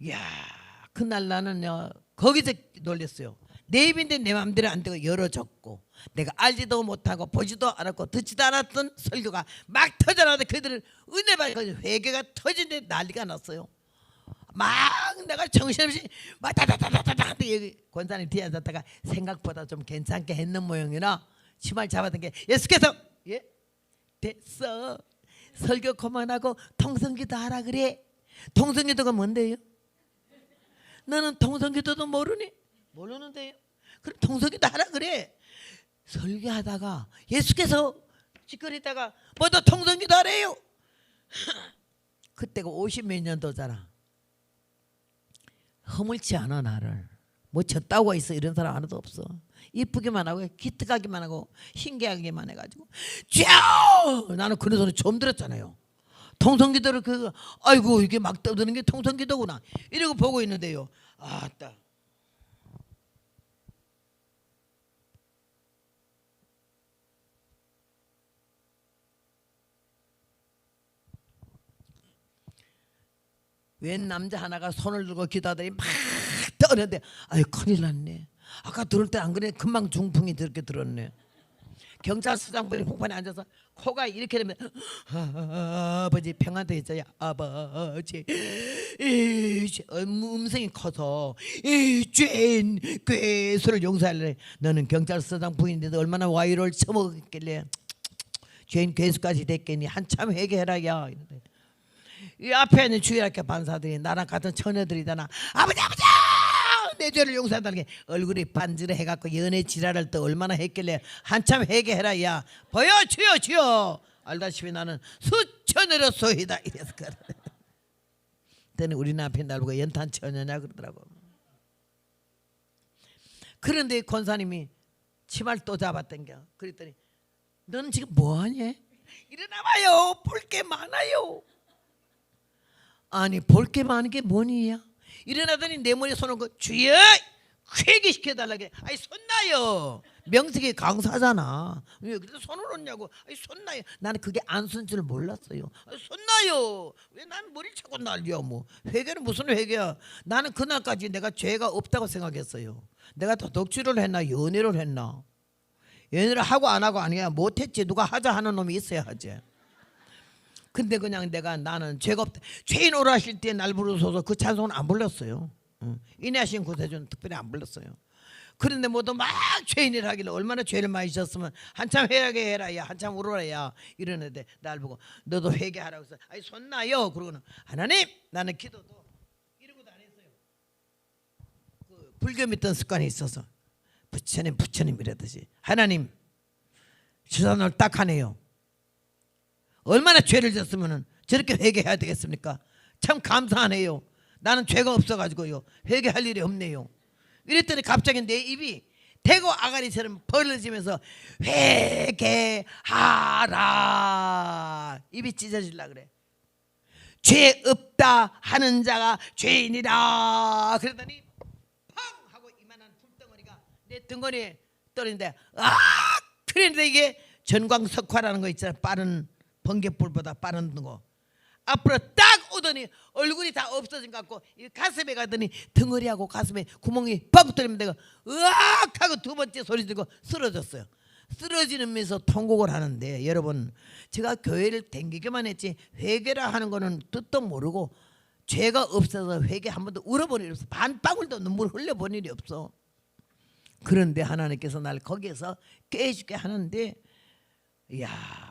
이야 그날 나는 거기서 놀랐어요. 내 입인데 내 마음대로 안 되고 열어졌고 내가 알지도 못하고 보지도 않았고 듣지도 않았던 설교가 막 터져나오는데 그들은 은혜 받고 회개가 터진데 난리가 났어요. 막 내가 정신없이 막 다다다다다다 권사님 뒤에 앉았다가 생각보다 좀 괜찮게 했는 모양이라 치마를 잡았던 게 예수께서 예? 됐어. 설교 그만하고 통성기도 하라 그래. 통성기도가 뭔데요? 너는 통성기도도 모르니? 모르는데요. 그럼 통성기도 하라 그래. 설교하다가 예수께서 짓거리다가 뭐더 통성기도 하래요. 그때가 50몇 년도잖아. 허물지 않아 나를. 뭐 졌다고 있어 이런 사람 하나도 없어. 이쁘기만 하고 기특하기만 하고 신기하기만 해가지고 쫙 나는 그런 소리 처음 들었잖아요. 통성기도를 아이고 이게 막 떠드는 게 통성기도구나 이러고 보고 있는데요. 아따 웬 남자 하나가 손을 들고 기도하더니 막 떠는데 아유 큰일 났네. 아까 들을 때 안 그래 금방 중풍이 그렇게 들었네. 경찰서장분이 홍판에 앉아서 코가 이렇게 되면 아버지 평안도 있어요. 아버지 음성이 커서 죄인 괴수를 용서할래. 너는 경찰서장 부인인데도 얼마나 와이를 처먹었길래 죄인 괴수까지 됐겠니. 한참 회개해라 야. 이 앞에 있는 주일학교 반사들이 나랑 같은 처녀들이잖아. 아버지 내 죄를 용서한다는 게 얼굴이 반지를 해갖고 연애 지랄을 또 얼마나 했길래 한참 회개해라 야. 보여 주여 알다시피 나는 수천으로 소이다 이래서 그래. 그때는 우리 남편 날 보고 연탄 처녀냐 그러더라고. 그런데 권사님이 치마를 또 잡아당겨. 그랬더니 너는 지금 뭐하니? 일어나봐요. 볼 게 많아요. 아니 볼 게 많은 게 뭐니야? 일어나더니 내 머리에 손을 얹고 주여 회개시켜달라게. 아니 손나요. 명색이 강사잖아. 왜 그래서 손을 얹냐고. 아니 손나요. 나는 그게 안 쓴 줄 몰랐어요. 아니, 손나요. 왜 난 머리를 자꾸 날려. 뭐 회개는 무슨 회개야. 나는 그날까지 내가 죄가 없다고 생각했어요. 내가 도둑질을 했나 연애를 했나. 연애를 하고 안 하고 아니야. 못했지. 누가 하자 하는 놈이 있어야 하지. 근데 그냥 나는 죄가 없다. 죄인 오라 하실 때 날 부르소서 그 찬송은 안 불렀어요. 인내하신 구세주는 특별히 안 불렀어요. 그런데 모두 막 죄인이라 하길래 얼마나 죄를 많이 지었으면 한참 회개해라 야 한참 울어라 야 이러는데 날 보고 너도 회개하라고 해서 아니 손나요. 그러고는 하나님 나는 기도도 이러고도 안 했어요. 그 불교 믿던 습관이 있어서 부처님 이러듯이 하나님 주사님을 딱 하네요. 얼마나 죄를 졌으면 저렇게 회개해야 되겠습니까? 참 감사하네요. 나는 죄가 없어가지고요 회개할 일이 없네요. 이랬더니 갑자기 내 입이 대고 아가리처럼 벌어지면서 회개하라 입이 찢어질라 그래. 죄 없다 하는 자가 죄인이라 그러더니 팡 하고 이만한 불덩어리가 내 등골에 떨어지는데 그런데 이게 전광석화라는 거 있잖아. 빠른 번개불보다 빠른 거 앞으로 딱 오더니 얼굴이 다 없어진 것 같고 가슴에 가더니 덩어리하고 가슴에 구멍이 뻥 뚫리면 내가 으악 하고 두 번째 소리 들고 쓰러졌어요. 쓰러지면서 통곡을 하는데 여러분 제가 교회를 댕기기만 했지 회개라 하는 거는 뜻도 모르고 죄가 없어서 회개 한 번도 울어본 일이 없어. 반방울도 눈물 흘려본 일이 없어. 그런데 하나님께서 날 거기에서 깨주게 하는데 이야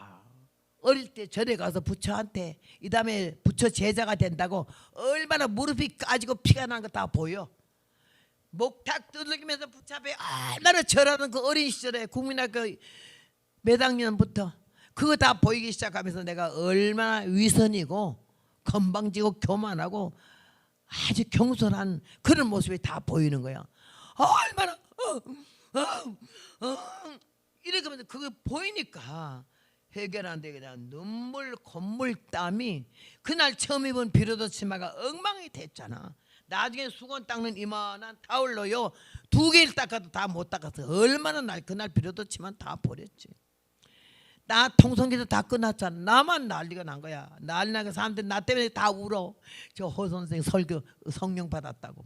어릴 때 절에 가서 부처한테 이 다음에 부처 제자가 된다고 얼마나 무릎이 까지고 피가 난 거 다 보여. 목탁 두들기면서 부처 앞에 얼마나 절하는 그 어린 시절에 국민학교 몇 학년부터 그거 다 보이기 시작하면서 내가 얼마나 위선이고 건방지고 교만하고 아주 경솔한 그런 모습이 다 보이는 거야. 얼마나 이렇게 하면서 그거 보이니까 해결하는데 그냥 눈물 콧물 땀이 그날 처음 입은 비로도 치마가 엉망이 됐잖아. 나중에 수건 닦는 이만한 타올로요 2개를 닦아도 다 못 닦았어. 얼마나 그날 비로도 치마 다 버렸지. 나 통성기도 다 끝났잖아. 나만 난리가 난 거야. 난리 나게 사람들이 나 때문에 다 울어. 저 호 선생 설교 성령 받았다고.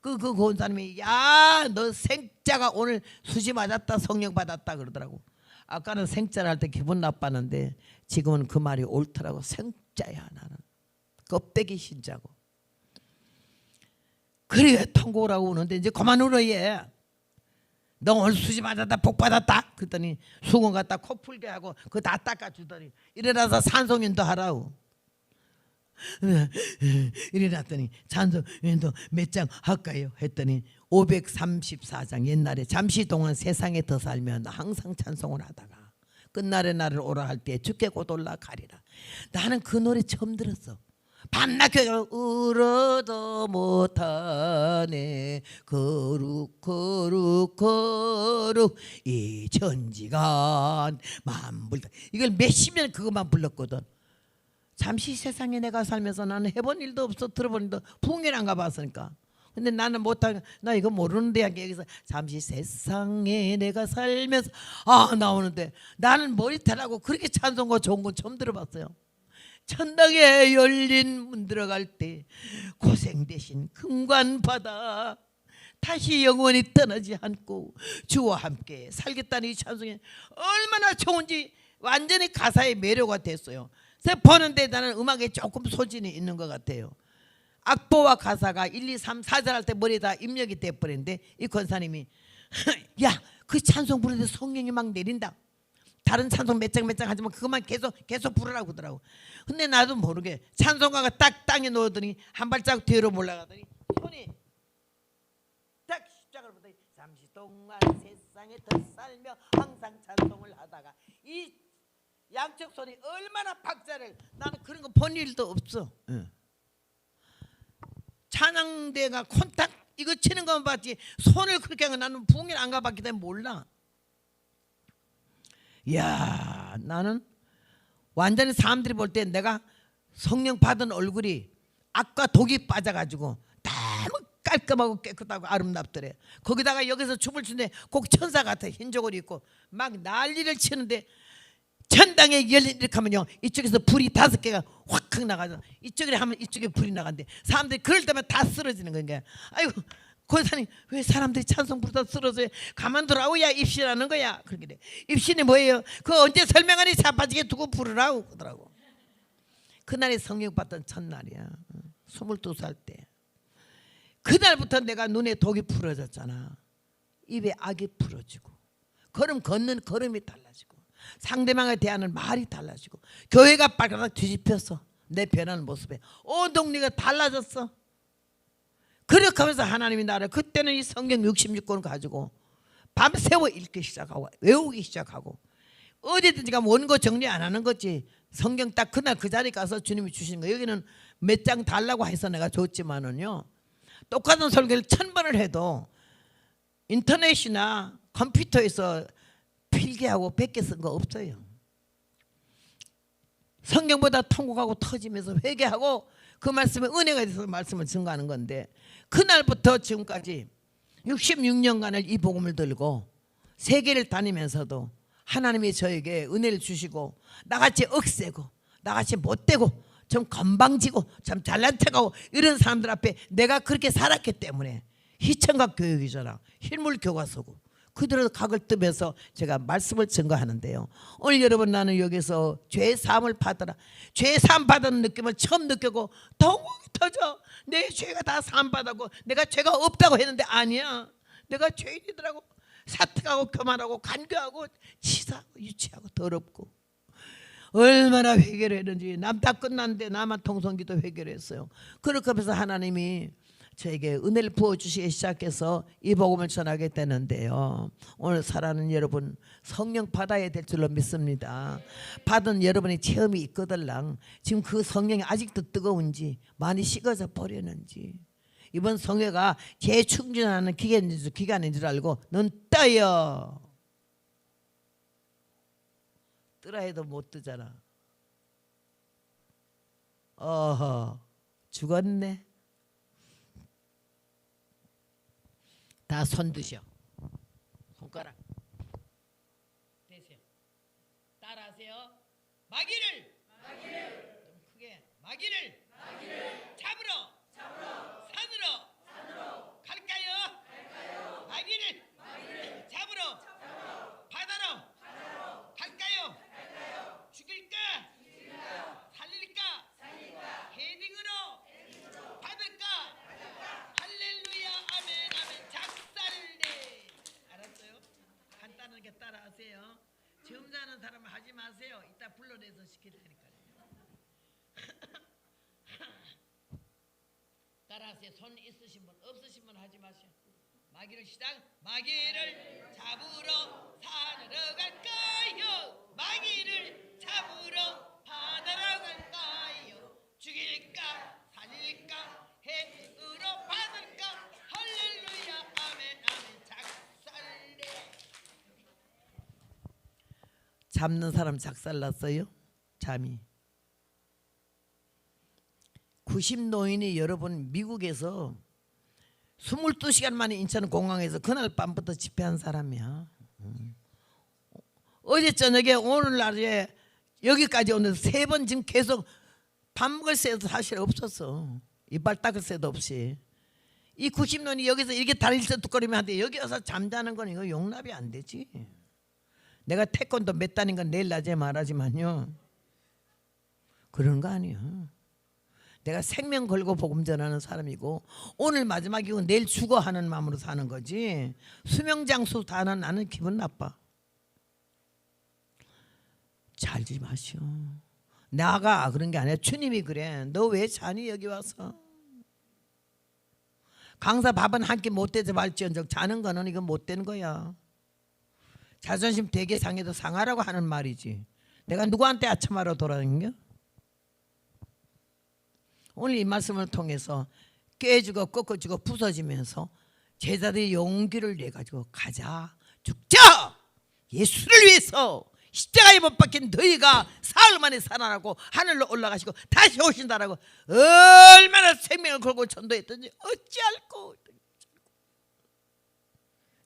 그 권사님이 야 너 생자가 오늘 수시 맞았다 성령 받았다 그러더라고. 아까는 생자를 할 때 기분 나빴는데 지금은 그 말이 옳더라고. 생자야 나는 껍데기 신자고. 그래 통곡을 하고 우는데 이제 그만 울어 얘. 너 오늘 수지 맞았다 복 받았다. 그랬더니 수건 갖다 코 풀게 하고 그거 다 닦아주더니 일어나서 산송인도 하라고. 일어났더니 찬송인도 몇 장 할까요? 했더니 534장. 옛날에 잠시 동안 세상에 더 살면 항상 찬송을 하다가 끝날의 날을 오라 할 때 주께 곧 올라가리라. 나는 그 노래 처음 들었어. 밤낮 울어도 못하네 거룩 거룩 거룩 이 천지간 만불다. 이걸 몇십 년 그것만 불렀거든. 잠시 세상에 내가 살면서 나는 해본 일도 없어 들어본 일도 풍년 안 가봤으니까. 근데 나는 못하게 나 이거 모르는데 여기서 잠시 세상에 내가 살면서 나오는데 나는 머리털하고 그렇게 찬송가 좋은 건 처음 들어봤어요. 천당에 열린 문 들어갈 때 고생 대신 금관받아 다시 영원히 떠나지 않고 주와 함께 살겠다는 이 찬송이 얼마나 좋은지 완전히 가사의 매료가 됐어요. 그래서 보는데 나는 음악에 조금 소질이 있는 것 같아요. 악보와 가사가 1, 2, 3, 4절 할 때 머리에 다 입력이 돼버렸는데 이 권사님이 야 그 찬송 부르는데 성령이 막 내린다. 다른 찬송 몇 장 하지만 그것만 계속 부르라고 하더라고. 근데 나도 모르게 찬송가가 딱 땅에 놓으더니 한 발짝 뒤로 올라가더니 손이 딱 십자가를 보더니 잠시 동안 세상에 더 살며 항상 찬송을 하다가 이 양쪽 손이 얼마나 박자를 나는 그런 거 본 일도 없어. 찬양대가 콘탁 이거 치는 것만 봤지 손을 그렇게 하는 거 나는 부흥회 안 가봤기 때문에 몰라. 이야 나는 완전히 사람들이 볼 때 내가 성령 받은 얼굴이 악과 독이 빠져가지고 너무 깔끔하고 깨끗하고 아름답더래. 거기다가 여기서 춤을 추는데 꼭 천사 같아. 흰 저고리 입고 막 난리를 치는데 천당에 열린 이렇게 하면요 이쪽에서 불이 5개가 확 나가서 이쪽에 하면 이쪽에 불이 나간대. 사람들이 그럴 때만 다 쓰러지는 거야. 아이고 권사님 왜 사람들이 찬송 부르다 쓰러져 가만두라고 야 입신하는 거야. 그렇게 돼. 입신이 뭐예요? 그거 언제 설명하니 자빠지게 두고 부르라고 그러더라고. 그날이 성령 받던 첫날이야. 22살 때. 그날부터 내가 눈에 독이 풀어졌잖아. 입에 악이 풀어지고 걸음 걷는 걸음이 달라지고 상대방에 대하는 말이 달라지고 교회가 빨갛게 뒤집혔어. 내 변하는 모습에 온 동네가 달라졌어. 그렇게 하면서 하나님이 나를 그때는 이 성경 66권을 가지고 밤새워 읽기 시작하고 외우기 시작하고 어디든지 가면 원고 정리 안 하는 거지. 성경 딱 그날 그 자리 가서 주님이 주신 거. 여기는 몇 장 달라고 해서 내가 줬지만은요 똑같은 설교를 1000번을 해도 인터넷이나 컴퓨터에서 필기하고 100개 쓴 거 없어요. 성경보다 통곡하고 터지면서 회개하고 그 말씀에 은혜가 돼서 말씀을 증거하는 건데 그날부터 지금까지 66년간을 이 복음을 들고 세계를 다니면서도 하나님이 저에게 은혜를 주시고 나같이 억세고 나같이 못되고 좀 건방지고 참 잘난 척하고 이런 사람들 앞에 내가 그렇게 살았기 때문에 희청각 교육이잖아. 흰물 교과서고 그대로 각을 뜨면서 제가 말씀을 증거하는데요. 오늘 여러분 나는 여기서 죄사함을 받으라. 죄사함 받은 느낌을 처음 느끼고 통곡이 터져. 내 죄가 다 사함받았고 내가 죄가 없다고 했는데 아니야. 내가 죄인이더라고. 사특하고 교만하고 간교하고 치사하고 유치하고 더럽고 얼마나 회개를 했는지. 남 다 끝났는데 나만 통성기도 회개를 했어요. 그렇게 하면서 하나님이 저에게 은혜를 부어주시기 시작해서 이 복음을 전하게 되는데요. 오늘 사랑하는 여러분 성령 받아야 될 줄로 믿습니다. 받은 여러분의 체험이 있거들랑 지금 그 성령이 아직도 뜨거운지 많이 식어져 버렸는지 이번 성회가 재충전하는 기간인 줄 알고 넌 떠요. 뜨라 해도 못 뜨잖아. 어허 죽었네. 다 손 드셔. 손가락 대세요. 따라하세요. 마귀를 좀 크게 마귀를 잡으러 산으로 갈까요? 마귀를 잡으러 바다로 갈까요? 죽일까? 살릴까? 헤딩으로 받을까? 할렐루야. 해서 시키다니까요. 따라하세요. 손 있으신 분, 없으신 분 하지 마세요. 마귀를 시작. 마귀를 잡으러 산으로 갈까요? 마귀를 잡으러 바다로 갈까요? 죽일까 살릴까 해으로 받을까? 할렐루야 아멘 아멘. 작살내. 잡는 사람 작살났어요? 잠이. 90노인이 여러분 미국에서 22시간 만에 인천공항에서 그날 밤부터 집회한 사람이야. 어제 저녁에 오늘날에 여기까지 오는데 3번 지금 계속 밥 먹을 새도 사실 없었어. 이빨 닦을 새도 없이. 이 90노인이 여기서 이렇게 다리를 쩌뚝거리면 한데 여기 와서 잠자는 건 이거 용납이 안 되지. 내가 태권도 몇 단인 건 내일 낮에 말하지만요. 그런 거 아니야. 내가 생명 걸고 복음 전하는 사람이고 오늘 마지막이고 내일 죽어 하는 마음으로 사는 거지. 수명장수 다는 나는 기분 나빠. 잘지 마시오. 나가 그런 게 아니라 주님이 그래. 너 왜 자니 여기 와서. 강사 밥은 한 끼 못 대접 할지언정 자는 거는 이건 못 되는 거야. 자존심 되게 상해도 상하라고 하는 말이지. 내가 누구한테 아첨하러 돌아다니냐? 오늘 이 말씀을 통해서 깨지고 꺾어지고 부서지면서 제자들이 용기를 내가지고 가자 죽자 예수를 위해서 십자가에 못 박힌 너희가 사흘 만에 살아나고 하늘로 올라가시고 다시 오신다라고 얼마나 생명을 걸고 전도했던지 어찌할꼬.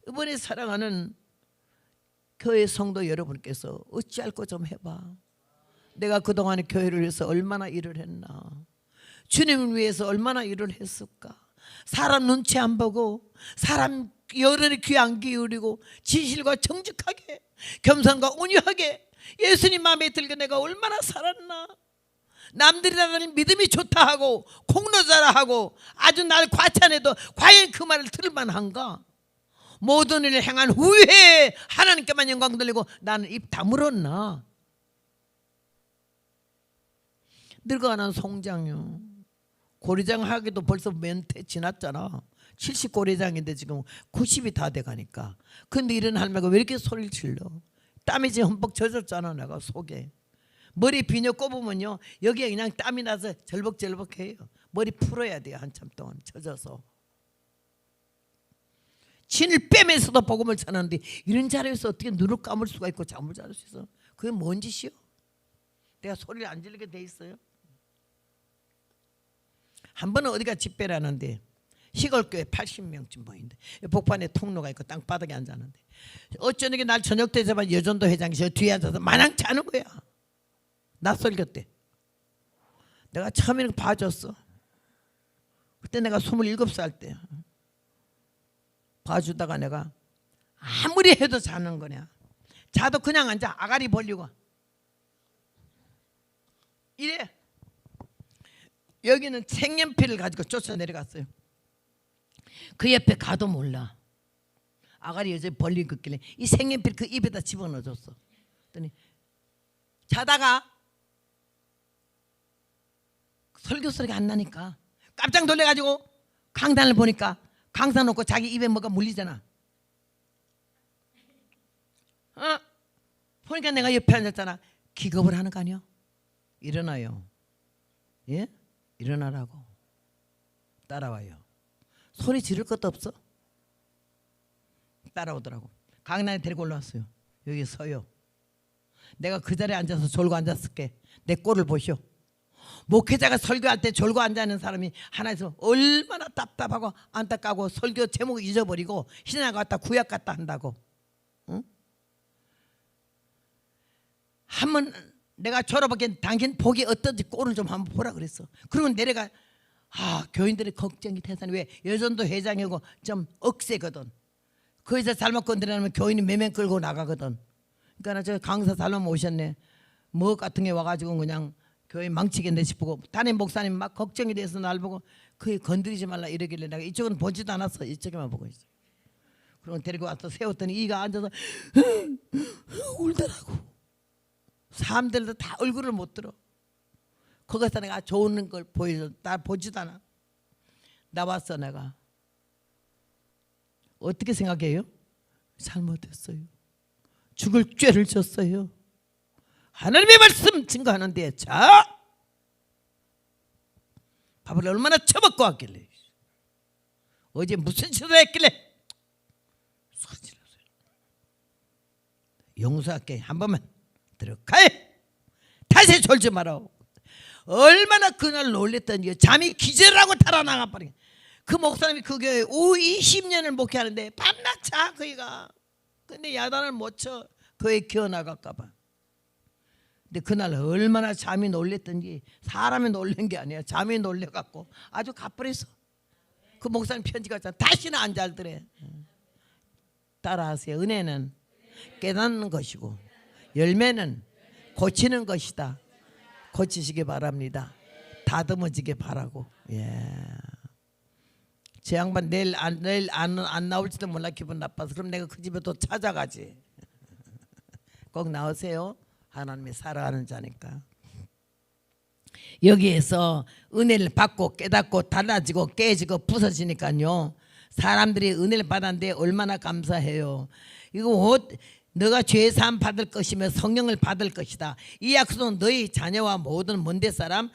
이번에 사랑하는 교회 성도 여러분께서 어찌할꼬 좀 해봐. 내가 그동안에 교회를 위해서 얼마나 일을 했나. 주님을 위해서 얼마나 일을 했을까. 사람 눈치 안 보고 사람 여론의 귀 안 기울이고 진실과 정직하게 겸손과 온유하게 예수님 마음에 들게 내가 얼마나 살았나. 남들이라는 믿음이 좋다 하고 공로자라 하고 아주 날 과찬해도 과연 그 말을 들을 만한가. 모든 일을 행한 후에 하나님께만 영광 돌리고 나는 입 다물었나. 늙어가는 송장요. 고리장 하기도 벌써 멘태 지났잖아. 70 고리장인데 지금 90이 다 돼가니까. 근데 이런 할머니가 왜 이렇게 소리를 질러. 땀이 지금 흠뻑 젖었잖아. 내가 속에 머리 비녀 꼽으면요 여기에 그냥 땀이 나서 절벅절벅해요. 머리 풀어야 돼요. 한참 동안 젖어서. 진을 빼면서도 복음을 전하는데 이런 자리에서 어떻게 눈을 감을 수가 있고 잠을 잘 수 있어. 그게 뭔 짓이요. 내가 소리를 안 지르게 돼 있어요. 한 번은 어디가 집회를 하는데 시골교회 80명쯤 모인데 복판에 통로가 있고 땅바닥에 앉았는데 어쩌는 게 날 저녁 되자마자 여전도 회장이 저 뒤에 앉아서 마냥 자는 거야. 낯설겨 때 내가 처음에는 봐줬어. 그때 내가 27살 때 봐주다가 내가 아무리 해도 자는 거냐. 자도 그냥 앉아. 아가리 벌리고 이래. 여기는 색연필을 가지고 쫓아 내려갔어요. 그 옆에 가도 몰라. 아가리 여자 벌린 긋길래 이 색연필 그 입에다 집어넣어줬어. 그랬더니 자다가 설교 소리가 안 나니까 깜짝 놀래가지고 강단을 보니까 강사 놓고 자기 입에 뭐가 물리잖아. 보니까 내가 옆에 앉았잖아. 기겁을 하는 거 아니야? 일어나요. 예? 일어나라고. 따라와요. 소리 지를 것도 없어. 따라오더라고. 강단에 데리고 올라왔어요. 여기 서요. 내가 그 자리에 앉아서 졸고 앉았을게. 내 꼴을 보시오. 목회자가 설교할 때 졸고 앉아있는 사람이 하나 있어 얼마나 답답하고 안타까고 설교 제목 잊어버리고 신약 갔다 구약 갔다 한다고. 응? 한번 내가 졸업하기엔 당신 복이 어떤지 꼴을 좀 한번 보라 그랬어. 그러고 내려가. 교인들이 걱정이 태산이 왜 여전도 회장이고 좀 억세거든. 거기서 잘못 건드리면 교인이 매면 끌고 나가거든. 그러니까 저 강사 잘못 오셨네. 뭐 같은 게 와가지고 그냥 교회 망치겠네 싶고 담임 목사님 막 걱정이 돼서 날 보고 그게 건드리지 말라 이러길래 내가 이쪽은 보지도 않았어. 이쪽에만 보고 있어. 그리고 데리고 와서 세웠더니 이가 앉아서 울더라고. 사람들도 다 얼굴을 못 들어. 거기서 내가 좋은 걸 보여줘. 나 보지도 않아. 나왔어. 내가 어떻게 생각해요? 잘못했어요. 죽을 죄를 졌어요. 하나님의 말씀 증거하는데 자 밥을 얼마나 처먹고 왔길래, 어제 무슨 짓을 했길래 소리질렀어요. 용서할게. 한 번만 들어가요. 다시 졸지 마라. 얼마나 그날 놀랬던지. 잠이 기절하고 달아나가 버린. 그 목사님이 그 교회 20년을 목회하는데 밤낮 자 그이가. 근데 야단을 못 쳐. 교회 기어나갈까 봐. 근데 그날 얼마나 잠이 놀랬던지. 사람이 놀란 게 아니야. 잠이 놀래갖고 아주 가버렸어. 그 목사님 편지 갔잖아. 다시는 안 잘더래. 따라하세요. 은혜는 깨닫는 것이고 열매는 고치는 것이다. 고치시기 바랍니다. 다듬어지게 바라고. 예. 제 양반 내일 안 나올지도 몰라. 기분 나빠서. 그럼 내가 그 집에 또 찾아가지. 꼭 나오세요. 하나님이 사랑하는 자니까. 여기에서 은혜를 받고 깨닫고 달라지고 깨지고 부서지니까요. 사람들이 은혜를 받았는데 얼마나 감사해요. 이거 너가 죄사함 받을 것이며 성령을 받을 것이다. 이 약속은 너희 자녀와 모든 먼데 사람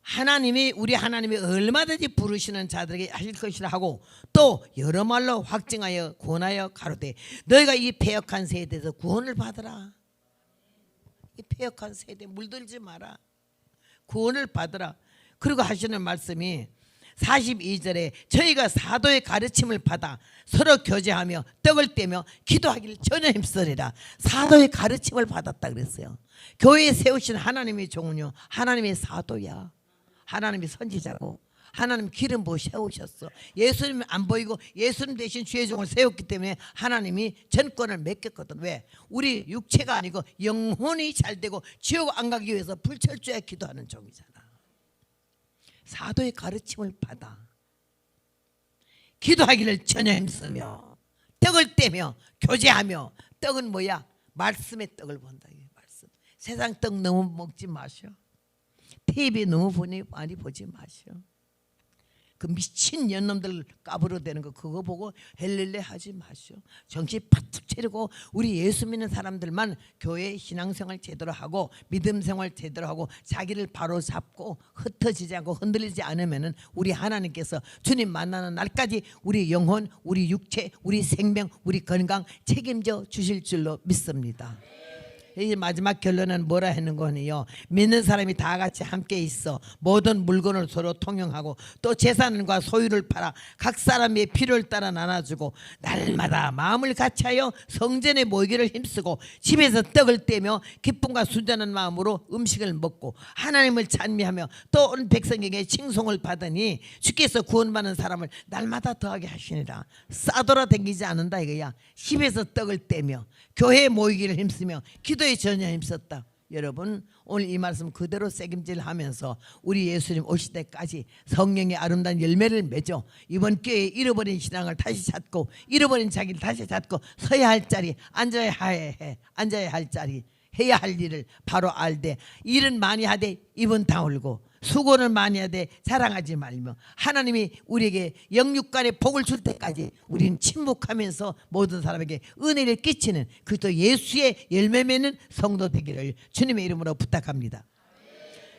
하나님이 우리 하나님이 얼마든지 부르시는 자들에게 하실 것이라 하고 또 여러 말로 확증하여 권하여 가로되 너희가 이 패역한 세대에서 구원을 받으라. 이 패역한 세대 물들지 마라. 구원을 받으라. 그리고 하시는 말씀이 42절에 저희가 사도의 가르침을 받아 서로 교제하며 떡을 떼며 기도하기를 전혀 힘쓰리라. 사도의 가르침을 받았다 그랬어요. 교회에 세우신 하나님의 종은요 하나님의 사도야. 하나님이 선지자고 하나님 기름 부어 세우셨어. 예수님 안 보이고 예수님 대신 주의 종을 세웠기 때문에 하나님이 전권을 맡겼거든. 왜? 우리 육체가 아니고 영혼이 잘 되고 지옥 안 가기 위해서 불철주야 기도하는 종이잖아. 사도의 가르침을 받아 기도하기를 전혀 힘쓰며 떡을 떼며 교제하며. 떡은 뭐야? 말씀의 떡을 본다. 말씀. 세상 떡 너무 먹지 마셔. TV 너무 많이 보지 마셔. 그 미친 년놈들 까불어대는 거 그거 보고 헬렐레 하지 마시오. 정신 바짝 차리고 우리 예수 믿는 사람들만 교회 신앙생활 제대로 하고 믿음 생활 제대로 하고 자기를 바로 잡고 흩어지지 않고 흔들리지 않으면은 우리 하나님께서 주님 만나는 날까지 우리 영혼, 우리 육체, 우리 생명, 우리 건강 책임져 주실 줄로 믿습니다. 이 마지막 결론은 뭐라 하는 거니요? 믿는 사람이 다 같이 함께 있어 모든 물건을 서로 통용하고 또 재산과 소유를 팔아 각 사람의 필요를 따라 나눠주고 날마다 마음을 같이하여 성전에 모이기를 힘쓰고 집에서 떡을 떼며 기쁨과 순전한 마음으로 음식을 먹고 하나님을 찬미하며 또 온 백성에게 칭송을 받으니 주께서 구원받는 사람을 날마다 더하게 하시니라. 싸돌아 댕기지 않는다 이거야. 집에서 떡을 떼며 교회에 모이기를 힘쓰며 기도에 전혀 힘썼다. 여러분 오늘 이 말씀 그대로 새김질하면서 우리 예수님 오실 때까지 성령의 아름다운 열매를 맺어 이번 기회에 잃어버린 신앙을 다시 찾고 잃어버린 자기를 다시 찾고 서야 할 자리 앉아야 할 자리 해야 할 일을 바로 알되 일은 많이 하되 입은 다물고 수고를 많이 하되 자랑하지 말며 하나님이 우리에게 영육간의 복을 줄 때까지 우리는 침묵하면서 모든 사람에게 은혜를 끼치는 그리스도 예수의 열매 맺는 성도 되기를 주님의 이름으로 부탁합니다.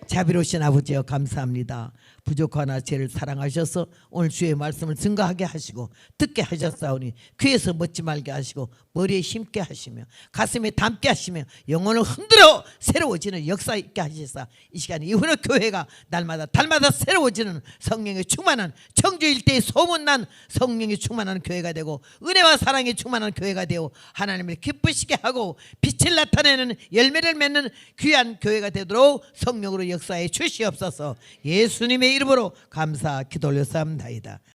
자비로우신 아버지여 감사합니다. 부족하나 죄를 사랑하셔서 오늘 주의 말씀을 증거하게 하시고 듣게 하셨사오니 귀에서 멎지 말게 하시고 머리에 심게 하시며 가슴에 담게 하시며 영혼을 흔들어 새로워지는 역사 있게 하시사 이 시간 이후로 교회가 날마다 달마다 새로워지는 성령의 충만한 청주 일대에 소문난 성령의 충만한 교회가 되고 은혜와 사랑이 충만한 교회가 되어 하나님을 기쁘시게 하고 빛을 나타내는 열매를 맺는 귀한 교회가 되도록 성령으로 역사해 주시옵소서. 예수님의 이름으로 감사 기도 올렸사옵나이다.